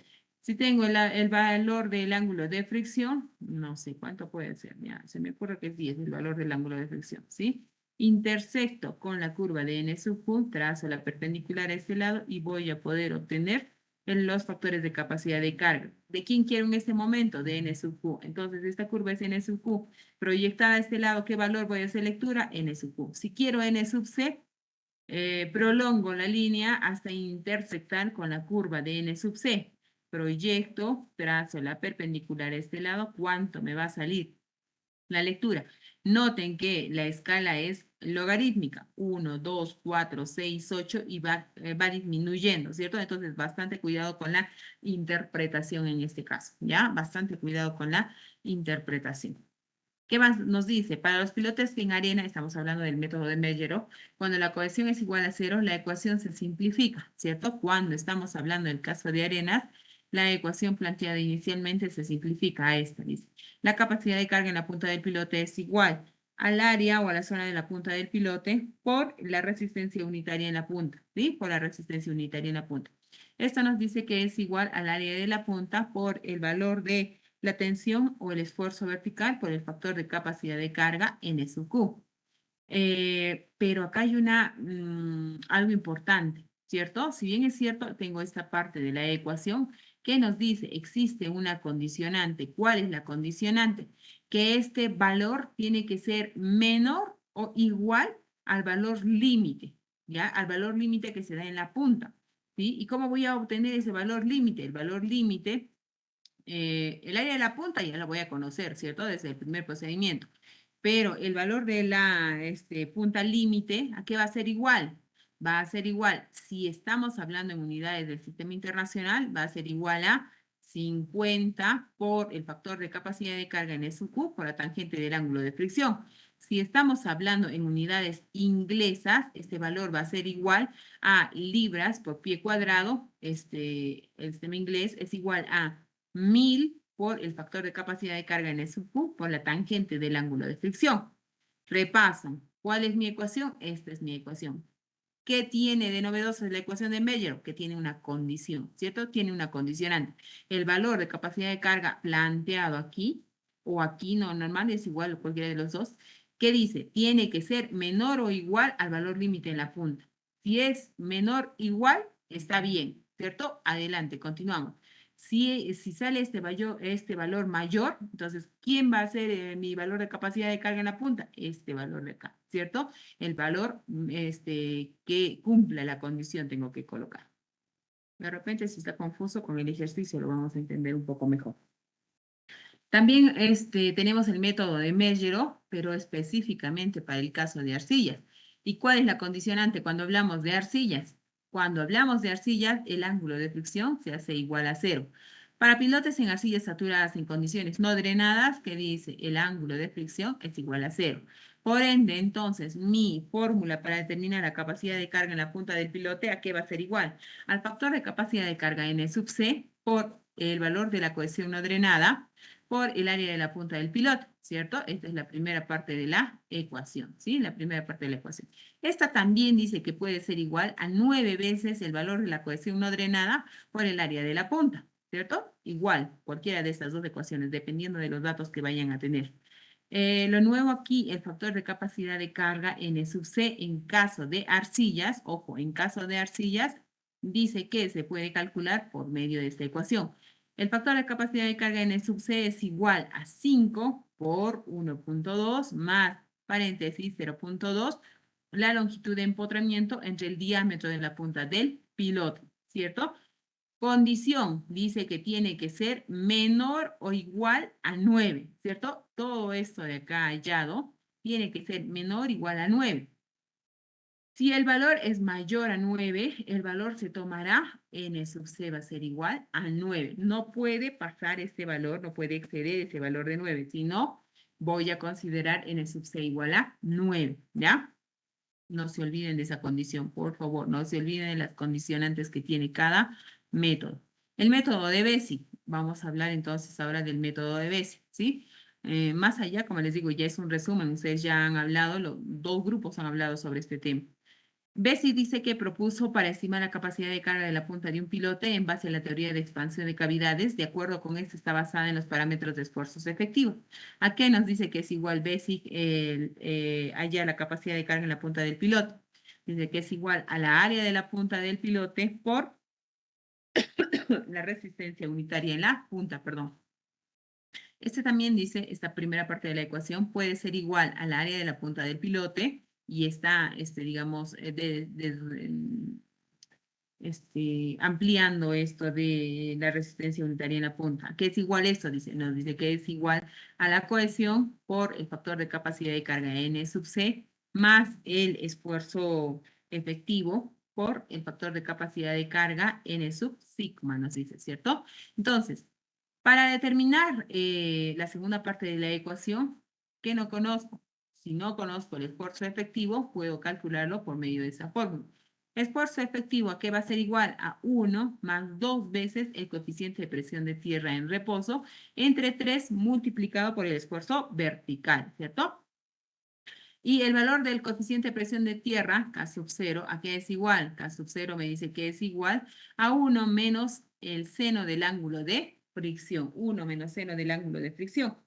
Si tengo el valor del ángulo de fricción, no sé cuánto puede ser, ya, se me ocurre que es 10 el valor del ángulo de fricción, ¿sí? Intersecto con la curva de N sub Q, trazo la perpendicular a este lado y voy a poder obtener los factores de capacidad de carga. ¿De quién quiero en este momento? De N sub Q. Entonces, esta curva es N sub Q. Proyectada a este lado, ¿qué valor voy a hacer lectura? N sub Q. Si quiero N sub C, prolongo la línea hasta intersectar con la curva de N sub C. Proyecto, trazo la perpendicular a este lado, ¿cuánto me va a salir? La lectura. Noten que la escala es logarítmica, 1, 2, 4, 6, 8 y va disminuyendo, ¿cierto? Entonces, bastante cuidado con la interpretación en este caso, ¿ya? Bastante cuidado con la interpretación. ¿Qué más nos dice? Para los pilotes en arena, estamos hablando del método de Meggero, cuando la cohesión es igual a 0, la ecuación se simplifica, ¿cierto? Cuando estamos hablando del caso de arenas, la ecuación planteada inicialmente se simplifica a esta, dice. La capacidad de carga en la punta del pilote es igual al área o a la zona de la punta del pilote por la resistencia unitaria en la punta, ¿sí? Por la resistencia unitaria en la punta. Esto nos dice que es igual al área de la punta por el valor de la tensión o el esfuerzo vertical por el factor de capacidad de carga N sub Q. Pero acá hay algo importante, ¿cierto? Si bien es cierto, tengo esta parte de la ecuación que nos dice existe una condicionante. ¿Cuál es la condicionante? Que este valor tiene que ser menor o igual al valor límite, ¿ya? Al valor límite que se da en la punta, ¿sí? ¿Y cómo voy a obtener ese valor límite? El valor límite, el área de la punta ya la voy a conocer, ¿cierto? Desde el primer procedimiento. Pero el valor de la punta límite, ¿a qué va a ser igual? Va a ser igual, si estamos hablando en unidades del sistema internacional, va a ser igual a 50 por el factor de capacidad de carga en SQ por la tangente del ángulo de fricción. Si estamos hablando en unidades inglesas, este valor va a ser igual a libras por pie cuadrado. El sistema inglés es igual a 1000 por el factor de capacidad de carga en SQ por la tangente del ángulo de fricción. Repaso. ¿Cuál es mi ecuación? Esta es mi ecuación. ¿Qué tiene de novedoso la ecuación de Meggero? Que tiene una condición, ¿cierto? Tiene una condicionante. El valor de capacidad de carga planteado aquí, o aquí no normal, es igual a cualquiera de los dos. ¿Qué dice? Tiene que ser menor o igual al valor límite en la punta. Si es menor o igual, está bien, ¿cierto? Adelante, continuamos. Si sale este valor mayor, entonces, ¿quién va a ser mi valor de capacidad de carga en la punta? Este valor de acá, ¿cierto? El valor que cumpla la condición tengo que colocar. De repente, si está confuso con el ejercicio, lo vamos a entender un poco mejor. También tenemos el método de Meggero, pero específicamente para el caso de arcillas. ¿Y cuál es la condicionante cuando hablamos de arcillas? Cuando hablamos de arcillas, el ángulo de fricción se hace igual a 0. Para pilotes en arcillas saturadas en condiciones no drenadas, ¿qué dice? El ángulo de fricción es igual a 0. Por ende, entonces, mi fórmula para determinar la capacidad de carga en la punta del pilote, ¿a qué va a ser igual? Al factor de capacidad de carga N sub C por el valor de la cohesión no drenada por el área de la punta del piloto, ¿cierto? Esta es la primera parte de la ecuación, ¿sí? La primera parte de la ecuación. Esta también dice que puede ser igual a 9 veces el valor de la cohesión no drenada por el área de la punta, ¿cierto? Igual, cualquiera de estas dos ecuaciones, dependiendo de los datos que vayan a tener. Lo nuevo aquí, el factor de capacidad de carga N sub C en caso de arcillas, ojo, en caso de arcillas, dice que se puede calcular por medio de esta ecuación. El factor de capacidad de carga N sub C es igual a 5 por 1.2 más paréntesis 0.2, la longitud de empotramiento entre el diámetro de la punta del piloto, ¿cierto? Condición, dice que tiene que ser menor o igual a 9, ¿cierto? Todo esto de acá hallado tiene que ser menor o igual a 9. Si el valor es mayor a 9, el valor se tomará, N sub C va a ser igual a 9. No puede pasar este valor, no puede exceder ese valor de 9. Si no, voy a considerar N sub C igual a 9, ¿ya? No se olviden de esa condición, por favor. No se olviden de las condicionantes que tiene cada método. El método de Bessick. Vamos a hablar entonces ahora del método de Bessick, ¿sí? Más allá, como les digo, ya es un resumen. Ustedes ya han hablado, dos grupos han hablado sobre este tema. Bessick dice que propuso para estimar la capacidad de carga de la punta de un pilote en base a la teoría de expansión de cavidades. De acuerdo con esto, está basada en los parámetros de esfuerzos efectivos. ¿A qué nos dice que es igual Bessick halla la capacidad de carga en la punta del pilote? Dice que es igual a la área de la punta del pilote por la resistencia unitaria en la punta, perdón. También dice, esta primera parte de la ecuación puede ser igual al área de la punta del pilote y está, digamos, ampliando esto de la resistencia unitaria en la punta. ¿Qué es igual a esto? Nos dice que es igual a la cohesión por el factor de capacidad de carga N sub C más el esfuerzo efectivo por el factor de capacidad de carga N sub sigma, nos dice, ¿cierto? Entonces, para determinar la segunda parte de la ecuación, ¿qué no conozco? Si no conozco el esfuerzo efectivo, puedo calcularlo por medio de esa fórmula. Esfuerzo efectivo, ¿a qué va a ser igual? A 1 más 2 veces el coeficiente de presión de tierra en reposo entre 3 multiplicado por el esfuerzo vertical, ¿cierto? Y el valor del coeficiente de presión de tierra, K sub 0, ¿a qué es igual? K sub 0 me dice que es igual a 1 menos el seno del ángulo de fricción. 1 menos seno del ángulo de fricción.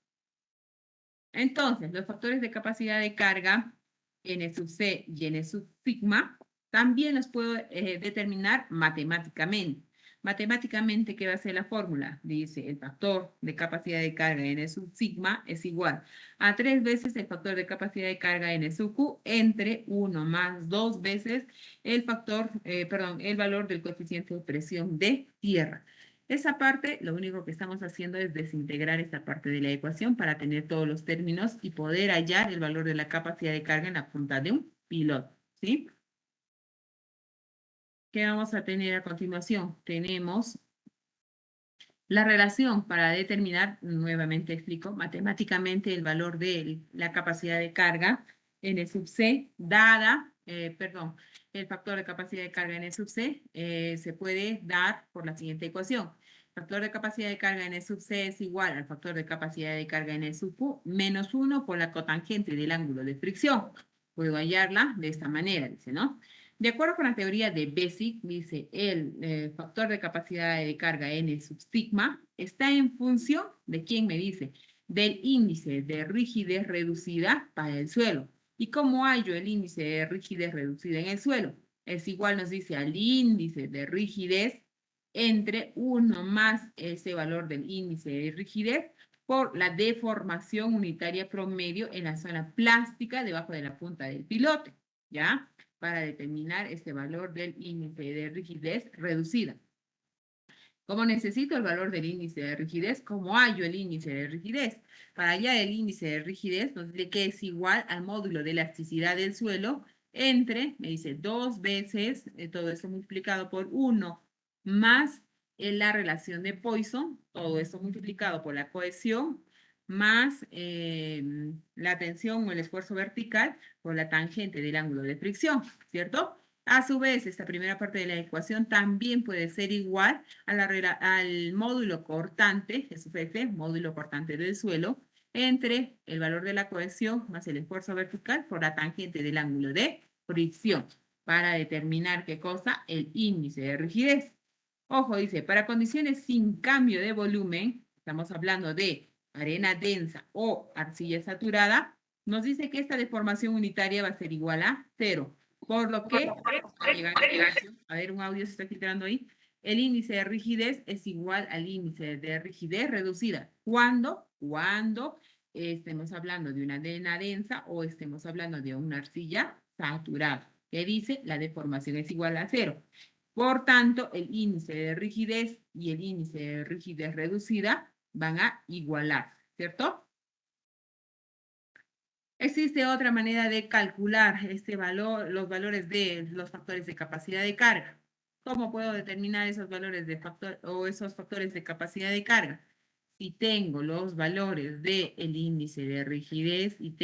Entonces, los factores de capacidad de carga, N sub C y N sub sigma, también los puedo determinar matemáticamente. Matemáticamente, ¿qué va a ser la fórmula? Dice, el factor de capacidad de carga N sub sigma es igual a 3 veces el factor de capacidad de carga N sub Q entre 1 más 2 veces el factor, el valor del coeficiente de presión de tierra. Esa parte, lo único que estamos haciendo es desintegrar esta parte de la ecuación para tener todos los términos y poder hallar el valor de la capacidad de carga en la punta de un piloto, ¿sí? ¿Qué vamos a tener a continuación? Tenemos la relación para determinar, nuevamente explico, matemáticamente el valor de la capacidad de carga N sub C, dada, el factor de capacidad de carga N sub C se puede dar por la siguiente ecuación. El factor de capacidad de carga N sub C es igual al factor de capacidad de carga N sub Q menos 1 por la cotangente del ángulo de fricción. Puedo hallarla de esta manera, dice, ¿no? De acuerdo con la teoría de Basic, dice, el factor de capacidad de carga N sub sigma está en función de quién me dice, del índice de rigidez reducida para el suelo. ¿Y cómo hallo el índice de rigidez reducida en el suelo? Es igual, nos dice, al índice de rigidez entre 1 más ese valor del índice de rigidez por la deformación unitaria promedio en la zona plástica debajo de la punta del pilote, ¿ya? Para determinar este valor del índice de rigidez reducida. ¿Cómo necesito el valor del índice de rigidez? ¿Cómo hallo el índice de rigidez? Para hallar el índice de rigidez nos dice que es igual al módulo de elasticidad del suelo entre, me dice, 2 veces, todo esto multiplicado por 1 más la relación de Poisson, todo esto multiplicado por la cohesión, más la tensión o el esfuerzo vertical por la tangente del ángulo de fricción, ¿cierto? A su vez, esta primera parte de la ecuación también puede ser igual a al módulo cortante, es F, módulo cortante del suelo, entre el valor de la cohesión más el esfuerzo vertical por la tangente del ángulo de fricción, para determinar qué cosa, el índice de rigidez. Ojo, dice, para condiciones sin cambio de volumen, estamos hablando de arena densa o arcilla saturada, nos dice que esta deformación unitaria va a ser igual a 0. Por lo que, a ver, un audio se está filtrando ahí, el índice de rigidez es igual al índice de rigidez reducida. ¿Cuándo? Cuando estemos hablando de una arena densa o estemos hablando de una arcilla saturada. ¿Qué dice? La deformación es igual a 0. Por tanto, el índice de rigidez y el índice de rigidez reducida van a igualar, ¿cierto? Existe otra manera de calcular este valor, los valores de los factores de capacidad de carga. ¿Cómo puedo determinar esos valores de factor o esos factores de capacidad de carga? Si tengo los valores del índice de rigidez y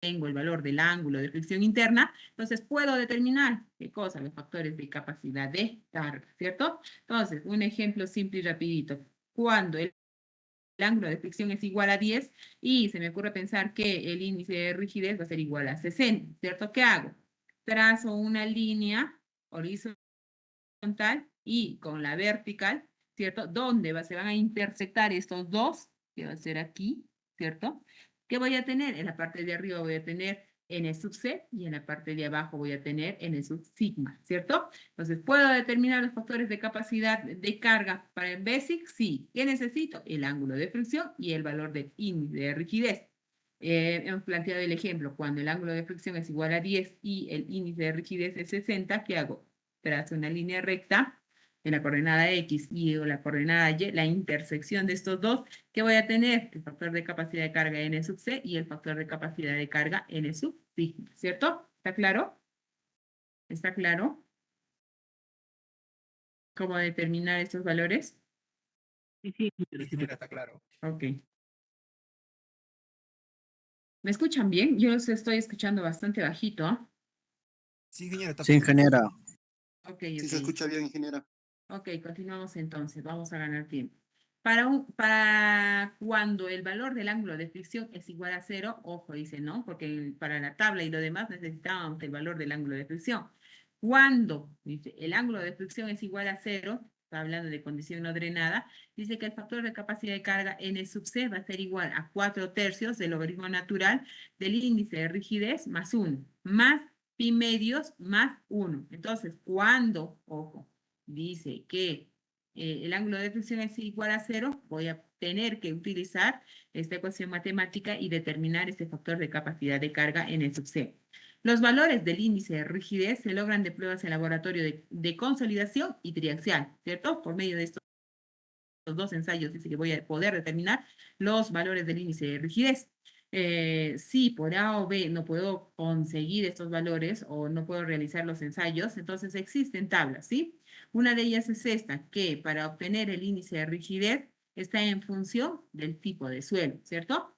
tengo el valor del ángulo de fricción interna, entonces puedo determinar qué cosa, los factores de capacidad de carga, ¿cierto? Entonces, un ejemplo simple y rapidito. Cuando el ángulo de fricción es igual a 10 y se me ocurre pensar que el índice de rigidez va a ser igual a 60, ¿cierto? ¿Qué hago? Trazo una línea horizontal y con la vertical, ¿cierto? ¿Dónde se van a intersectar estos dos? Que va a ser aquí, ¿cierto? ¿Qué voy a tener? En la parte de arriba voy a tener N sub C y en la parte de abajo voy a tener N sub sigma, ¿cierto? Entonces, ¿puedo determinar los factores de capacidad de carga para el BASIC? Sí. ¿Qué necesito? El ángulo de fricción y el valor del índice de rigidez. Hemos planteado el ejemplo, cuando el ángulo de fricción es igual a 10 y el índice de rigidez es 60, ¿qué hago? Trazo una línea recta en la coordenada X y o la coordenada Y, la intersección de estos dos, ¿qué voy a tener? El factor de capacidad de carga N sub C y el factor de capacidad de carga N sub sigma, ¿cierto? ¿Está claro? ¿Está claro? ¿Cómo determinar estos valores? Sí, ingeniera, está claro. Ok. ¿Me escuchan bien? Yo los estoy escuchando bastante bajito. ¿Ah? Sí, ingeniera, está Sí, ingeniera. Ok, Sí ok. se escucha bien, ingeniera. Ok, continuamos entonces. Vamos a ganar tiempo. Para cuando el valor del ángulo de fricción es igual a 0, ojo, dice, ¿no? Porque para la tabla y lo demás necesitábamos el valor del ángulo de fricción. Cuando, dice, el ángulo de fricción es igual a 0, está hablando de condición no drenada, dice que el factor de capacidad de carga N sub C va a ser igual a 4/3 del logaritmo natural del índice de rigidez más 1, más pi medios más 1. Entonces, cuando, ojo, dice que el ángulo de fricción es igual a 0, voy a tener que utilizar esta ecuación matemática y determinar este factor de capacidad de carga en el sub C. Los valores del índice de rigidez se logran de pruebas en laboratorio de consolidación y triaxial, ¿cierto? Por medio de estos dos ensayos dice que voy a poder determinar los valores del índice de rigidez. Si por A o B no puedo conseguir estos valores o no puedo realizar los ensayos, entonces existen tablas, ¿sí? Una de ellas es esta, que para obtener el índice de rigidez está en función del tipo de suelo, ¿cierto?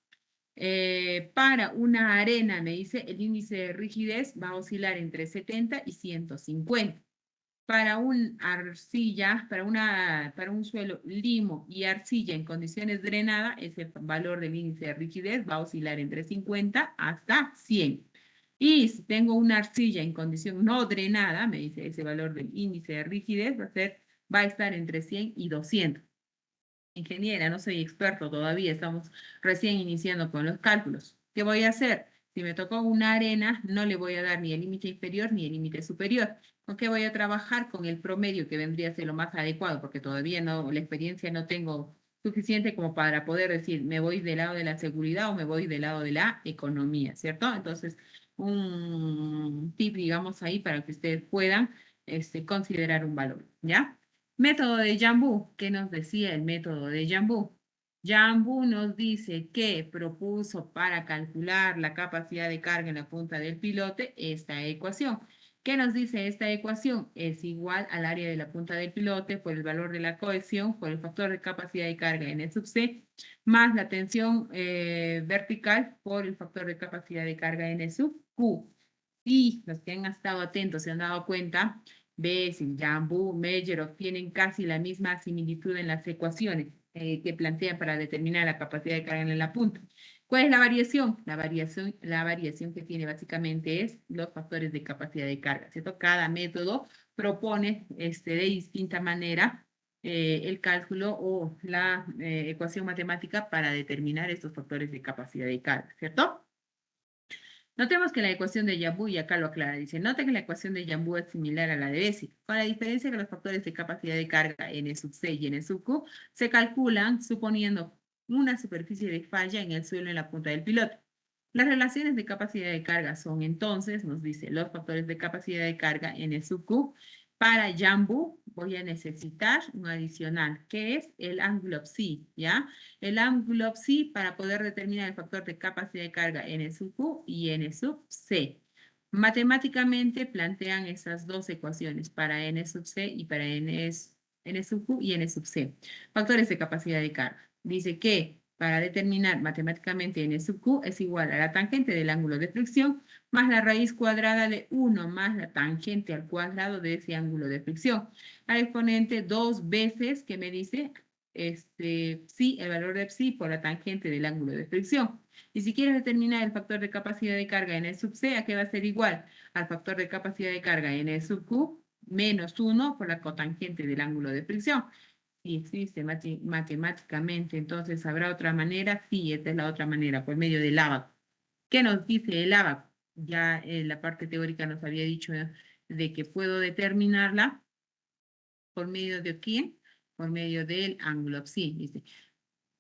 Para una arena, me dice, el índice de rigidez va a oscilar entre 70 y 150. Para un arcilla, para un suelo limo y arcilla en condiciones drenadas, ese valor del índice de rigidez va a oscilar entre 50 hasta 100. Y si tengo una arcilla en condición no drenada, me dice ese valor del índice de rigidez va a estar entre 100 y 200. Ingeniera, no soy experto todavía, estamos recién iniciando con los cálculos. ¿Qué voy a hacer? Si me tocó una arena, no le voy a dar ni el límite inferior ni el límite superior. ¿Con qué voy a trabajar? Con el promedio, que vendría a ser lo más adecuado, porque todavía no, la experiencia no tengo suficiente como para poder decir, me voy del lado de la seguridad o me voy del lado de la economía, ¿cierto? Entonces, un tip, digamos, ahí para que ustedes puedan considerar un valor, ¿ya? Método de Jambú. ¿Qué nos decía el método de Jambú? Jambú nos dice que propuso para calcular la capacidad de carga en la punta del pilote esta ecuación. ¿Qué nos dice esta ecuación? Es igual al área de la punta del pilote por el valor de la cohesión, por el factor de capacidad de carga en el sub C, más la tensión vertical por el factor de capacidad de carga en el sub Q. Y los que han estado atentos se han dado cuenta, Bessel, Jambú, Mejerov tienen casi la misma similitud en las ecuaciones que plantean para determinar la capacidad de carga en la punta. ¿Cuál es la variación? La variación que tiene básicamente es los factores de capacidad de carga, ¿cierto? Cada método propone de distinta manera el cálculo o la ecuación matemática para determinar estos factores de capacidad de carga, ¿cierto? Notemos que la ecuación de Jambú, y acá lo aclara, dice, note que la ecuación de Jambú es similar a la de Bessel, con la diferencia que los factores de capacidad de carga N sub C y N sub Q se calculan suponiendo una superficie de falla en el suelo en la punta del pilote. Las relaciones de capacidad de carga son entonces, nos dice, los factores de capacidad de carga N sub Q. Para Jambú voy a necesitar un adicional, que es el ángulo psi, ¿ya? El ángulo psi para poder determinar el factor de capacidad de carga N sub Q y N sub C. Matemáticamente plantean esas dos ecuaciones para N sub C y para N sub Q y N sub C. Factores de capacidad de carga. Dice que para determinar matemáticamente N sub Q es igual a la tangente del ángulo de fricción más la raíz cuadrada de 1 más la tangente al cuadrado de ese ángulo de fricción. Al exponente 2 veces, ¿qué me dice? Psi, el valor de psi por la tangente del ángulo de fricción. Y si quieres determinar el factor de capacidad de carga en el sub C, ¿a qué va a ser igual? Al factor de capacidad de carga en el sub Q menos 1 por la cotangente del ángulo de fricción. Si existe matemáticamente, entonces ¿habrá otra manera? Sí, esta es la otra manera, por medio del ábaco. ¿Qué nos dice el ábaco? Ya en la parte teórica nos había dicho de que puedo determinarla por medio de quién? Por medio del ángulo psi. Dice,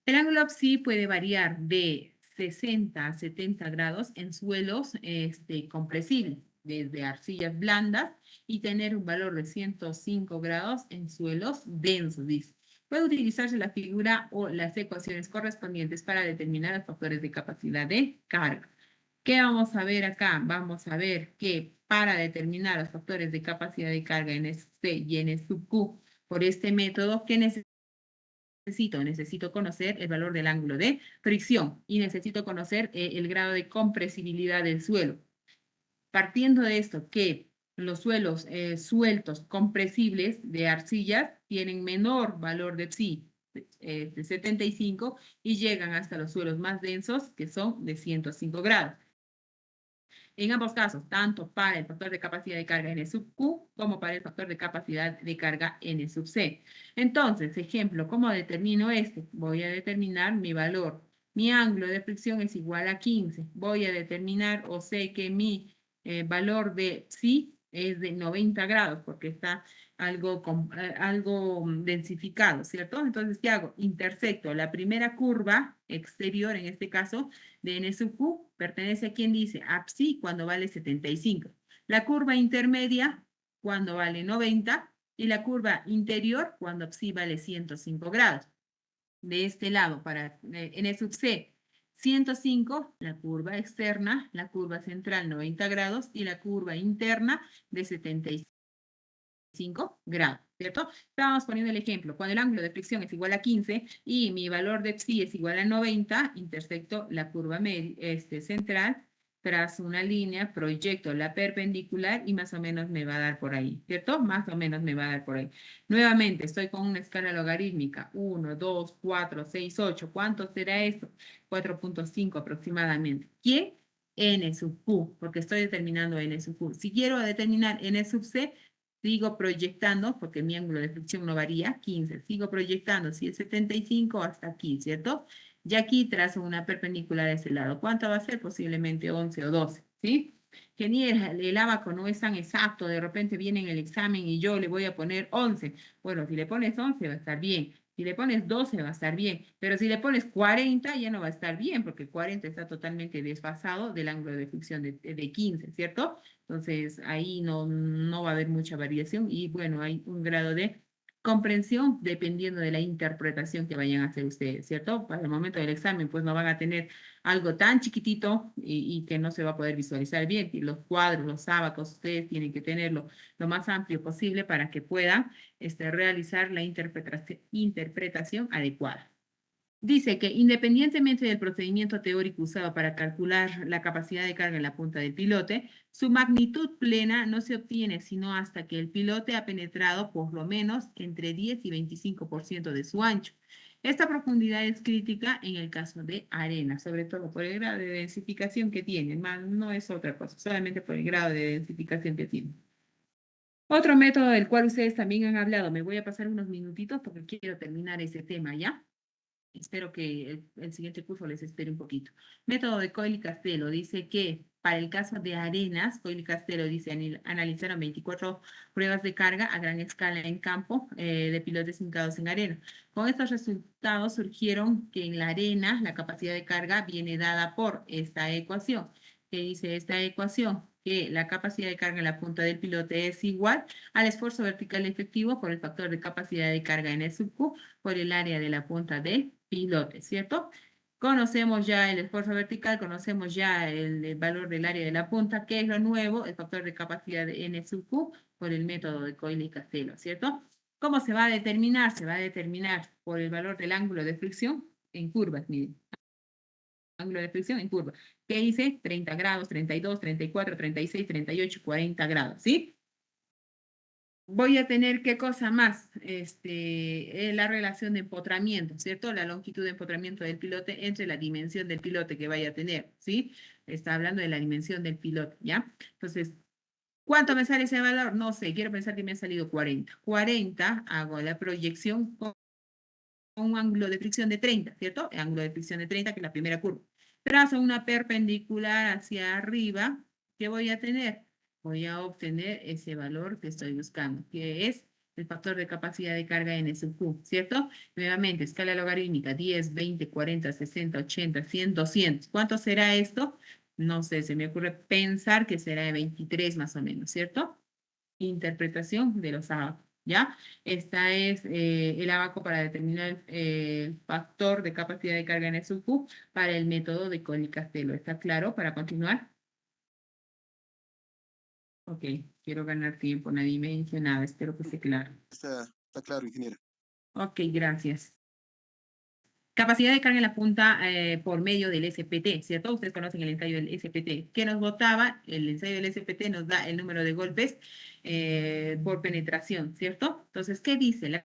el ángulo psi puede variar de 60 a 70 grados en suelos compresibles. desde arcillas blandas y tener un valor de 105 grados en suelos densos, dice. Puede utilizarse la figura o las ecuaciones correspondientes para determinar los factores de capacidad de carga. ¿Qué vamos a ver acá? Vamos a ver que para determinar los factores de capacidad de carga en S y en sub Q por este método, ¿qué necesito? Necesito conocer el valor del ángulo de fricción y necesito conocer el grado de compresibilidad del suelo. Partiendo de esto, que los suelos sueltos compresibles de arcillas tienen menor valor de psi de 75 y llegan hasta los suelos más densos que son de 105 grados. En ambos casos, tanto para el factor de capacidad de carga N sub Q como para el factor de capacidad de carga N sub C. Entonces, ejemplo, ¿cómo determino este? Voy a determinar mi valor. Mi ángulo de fricción es igual a 15. Voy a determinar o sé que mi valor de psi es de 90 grados porque está algo densificado, ¿cierto? Entonces, ¿qué hago? Intersecto la primera curva exterior, en este caso, de N sub Q, pertenece a quien dice a psi cuando vale 75. La curva intermedia cuando vale 90 y la curva interior cuando psi vale 105 grados. De este lado, para N sub C, 105, la curva externa, la curva central 90 grados y la curva interna de 75 grados, ¿cierto? Estábamos poniendo el ejemplo. Cuando el ángulo de fricción es igual a 15 y mi valor de psi es igual a 90, intersecto la curva central, trazo una línea, proyecto la perpendicular y más o menos me va a dar por ahí, ¿cierto? Más o menos me va a dar por ahí. Nuevamente, estoy con una escala logarítmica. 1, 2, 4, 6, 8. ¿Cuánto será esto? 4.5 aproximadamente. ¿Quién? N sub Q, porque estoy determinando N sub Q. Si quiero determinar N sub C, sigo proyectando, porque mi ángulo de fricción no varía, 15. Sigo proyectando, si es 75 hasta aquí, ¿cierto? Y aquí trazo una perpendicular a ese lado. ¿Cuánto va a ser? Posiblemente 11 o 12, ¿sí? Genial, el abaco no es tan exacto. De repente viene en el examen y yo le voy a poner 11. Bueno, si le pones 11 va a estar bien. Si le pones 12 va a estar bien. Pero si le pones 40 ya no va a estar bien, porque 40 está totalmente desfasado del ángulo de fricción de 15, ¿cierto? Entonces, ahí no va a haber mucha variación y bueno, hay un grado de comprensión dependiendo de la interpretación que vayan a hacer ustedes, ¿cierto? Para el momento del examen, pues no van a tener algo tan chiquitito y que no se va a poder visualizar bien. Y los cuadros, los ábacos, ustedes tienen que tenerlo lo más amplio posible para que puedan realizar la interpretación adecuada. Dice que independientemente del procedimiento teórico usado para calcular la capacidad de carga en la punta del pilote, su magnitud plena no se obtiene sino hasta que el pilote ha penetrado por lo menos entre 10 y 25% de su ancho. Esta profundidad es crítica en el caso de arena, sobre todo por el grado de densificación que tiene, más no es otra cosa, solamente por el grado de densificación que tiene. Otro método del cual ustedes también han hablado, me voy a pasar unos minutitos porque quiero terminar ese tema, ¿ya? Espero que el siguiente curso les espere un poquito. Método de Coyle y Castelo dice que para el caso de arenas, Coyle y Castelo dice analizaron 24 pruebas de carga a gran escala en campo de pilotes hincados en arena. Con estos resultados surgieron que en la arena la capacidad de carga viene dada por esta ecuación. ¿Qué dice esta ecuación? Que la capacidad de carga en la punta del pilote es igual al esfuerzo vertical efectivo por el factor de capacidad de carga en el sub Q por el área de la punta del pilote, ¿cierto? Conocemos ya el esfuerzo vertical, conocemos ya el valor del área de la punta. ¿Qué es lo nuevo? El factor de capacidad de N sub Q por el método de Coyle y Castelo, ¿cierto? ¿Cómo se va a determinar? Se va a determinar por el valor del ángulo de fricción en curvas, miren. Ángulo de fricción en curva. ¿Qué hice? 30 grados, 32, 34, 36, 38, 40 grados, ¿sí? Voy a tener, ¿qué cosa más? La relación de empotramiento, ¿cierto? La longitud de empotramiento del pilote entre la dimensión del pilote que vaya a tener, ¿sí? Está hablando de la dimensión del pilote, ¿ya? Entonces, ¿cuánto me sale ese valor? No sé, quiero pensar que me ha salido 40. 40, hago la proyección con un ángulo de fricción de 30, ¿cierto? El ángulo de fricción de 30, que es la primera curva. Trazo una perpendicular hacia arriba, ¿qué voy a tener? Voy a obtener ese valor que estoy buscando, que es el factor de capacidad de carga N sub Q, ¿cierto? Nuevamente, escala logarítmica, 10, 20, 40, 60, 80, 100, 200. ¿Cuánto será esto? No sé, se me ocurre pensar que será de 23 más o menos, ¿cierto? Interpretación de los abacos, ¿ya? Esta es el abaco para determinar el factor de capacidad de carga en el SUCU para el método de Colli-Castello. ¿Está claro para continuar? Ok, quiero ganar tiempo, nadie me dice nada, espero que esté claro. Está claro, ingeniera. Ok, gracias. Capacidad de carga en la punta por medio del SPT, ¿cierto? Ustedes conocen el ensayo del SPT. ¿Qué nos botaba? El ensayo del SPT nos da el número de golpes por penetración, ¿cierto? Entonces, ¿qué dice? La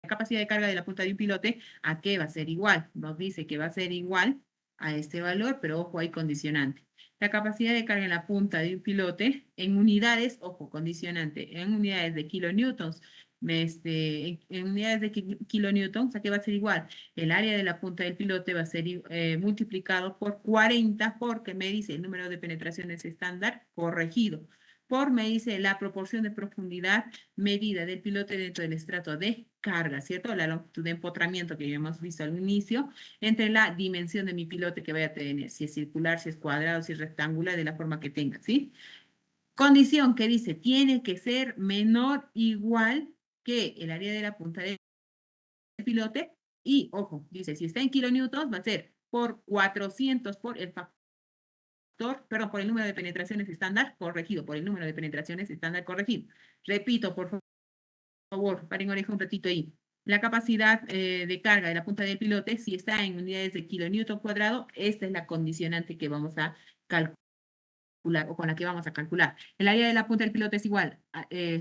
capacidad de carga de la punta de un pilote, ¿a qué va a ser igual? Nos dice que va a ser igual a este valor, pero ojo, hay condicionante. La capacidad de carga en la punta de un pilote en unidades, ojo, condicionante, en unidades de kilonewtons, en unidades de kilonewtons, ¿a qué va a ser igual? El área de la punta del pilote va a ser multiplicado por 40 porque me dice el número de penetraciones estándar corregido. Por me dice la proporción de profundidad medida del pilote dentro del estrato de carga, ¿cierto? La longitud de empotramiento que ya hemos visto al inicio, entre la dimensión de mi pilote que vaya a tener, si es circular, si es cuadrado, si es rectangular, de la forma que tenga, ¿sí? Condición que dice, tiene que ser menor igual que el área de la punta del pilote y, ojo, dice, si está en kilonewtons, va a ser por 400 por el factor, perdón, por el número de penetraciones estándar corregido, por el número de penetraciones estándar corregido. Repito, por favor, paren oreja un ratito ahí. La capacidad de carga de la punta del pilote, si está en unidades de kilonewton cuadrado, esta es la condicionante que vamos a calcular o con la que vamos a calcular. El área de la punta del pilote es igual,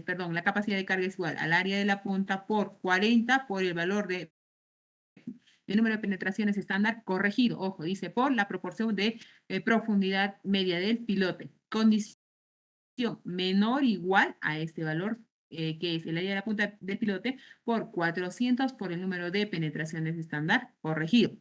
perdón, la capacidad de carga es igual al área de la punta por 40 por el valor de el número de penetraciones estándar corregido. Ojo, dice por la proporción de profundidad media del pilote. Condición menor o igual a este valor, que es el área de la punta del pilote, por 400 por el número de penetraciones estándar corregido.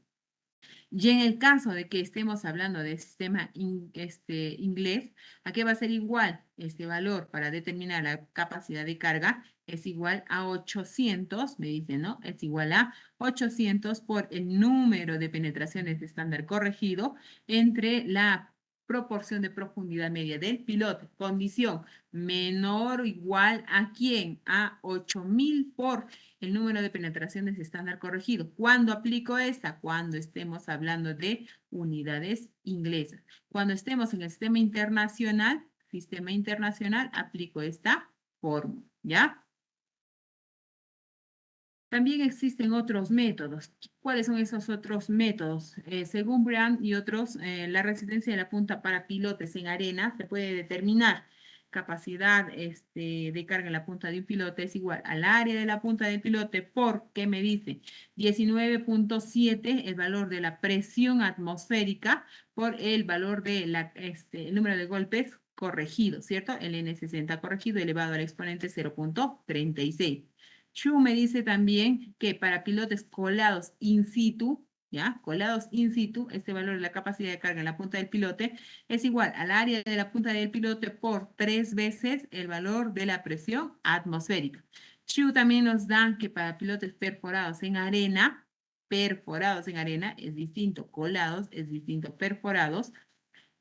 Y en el caso de que estemos hablando del sistema inglés, ¿a qué va a ser igual? Este valor para determinar la capacidad de carga es igual a 800, me dicen, ¿no? Es igual a 800 por el número de penetraciones estándar corregido entre la proporción de profundidad media del piloto. Condición menor o igual a ¿quién? A 8000 por el número de penetraciones estándar corregido. ¿Cuándo aplico esta? Cuando estemos hablando de unidades inglesas. Cuando estemos en el sistema internacional, aplico esta fórmula, ¿ya? También existen otros métodos. ¿Cuáles son esos otros métodos? Según Brand y otros, la resistencia de la punta para pilotes en arena se puede determinar. Capacidad de carga en la punta de un pilote es igual al área de la punta del pilote por, ¿qué me dice? 19.7, el valor de la presión atmosférica por el valor de el número de golpes corregido, ¿cierto? El N60 corregido elevado al exponente 0.36. Chu me dice también que para pilotes colados in situ, ¿ya? Colados in situ, este valor de la capacidad de carga en la punta del pilote es igual al área de la punta del pilote por 3 veces el valor de la presión atmosférica. Chu también nos da que para pilotes perforados en arena es distinto, colados es distinto, perforados,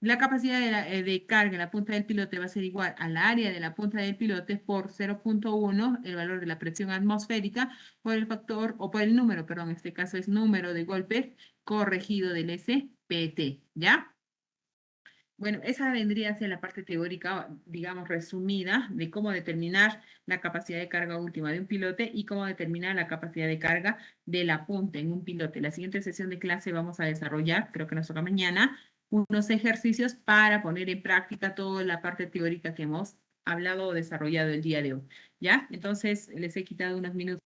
la capacidad de carga en la punta del pilote va a ser igual al área de la punta del pilote por 0.1, el valor de la presión atmosférica, por el factor, o por el número, perdón, en este caso es número de golpes corregido del SPT, ¿ya? Bueno, esa vendría a ser la parte teórica, digamos, resumida de cómo determinar la capacidad de carga última de un pilote y cómo determinar la capacidad de carga de la punta en un pilote. La siguiente sesión de clase vamos a desarrollar, creo que nos toca mañana, unos ejercicios para poner en práctica toda la parte teórica que hemos hablado o desarrollado el día de hoy. ¿Ya? Entonces, les he quitado unos minutos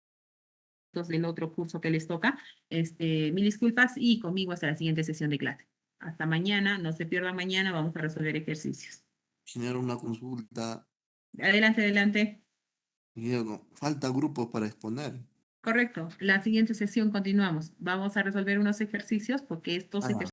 del otro curso que les toca. Mil disculpas y conmigo hasta la siguiente sesión de clase. Hasta mañana, no se pierdan mañana, vamos a resolver ejercicios. Ingeniero, una consulta. Adelante, adelante. Ingeniero, falta grupos para exponer. Correcto. La siguiente sesión continuamos. Vamos a resolver unos ejercicios porque estos ejercicios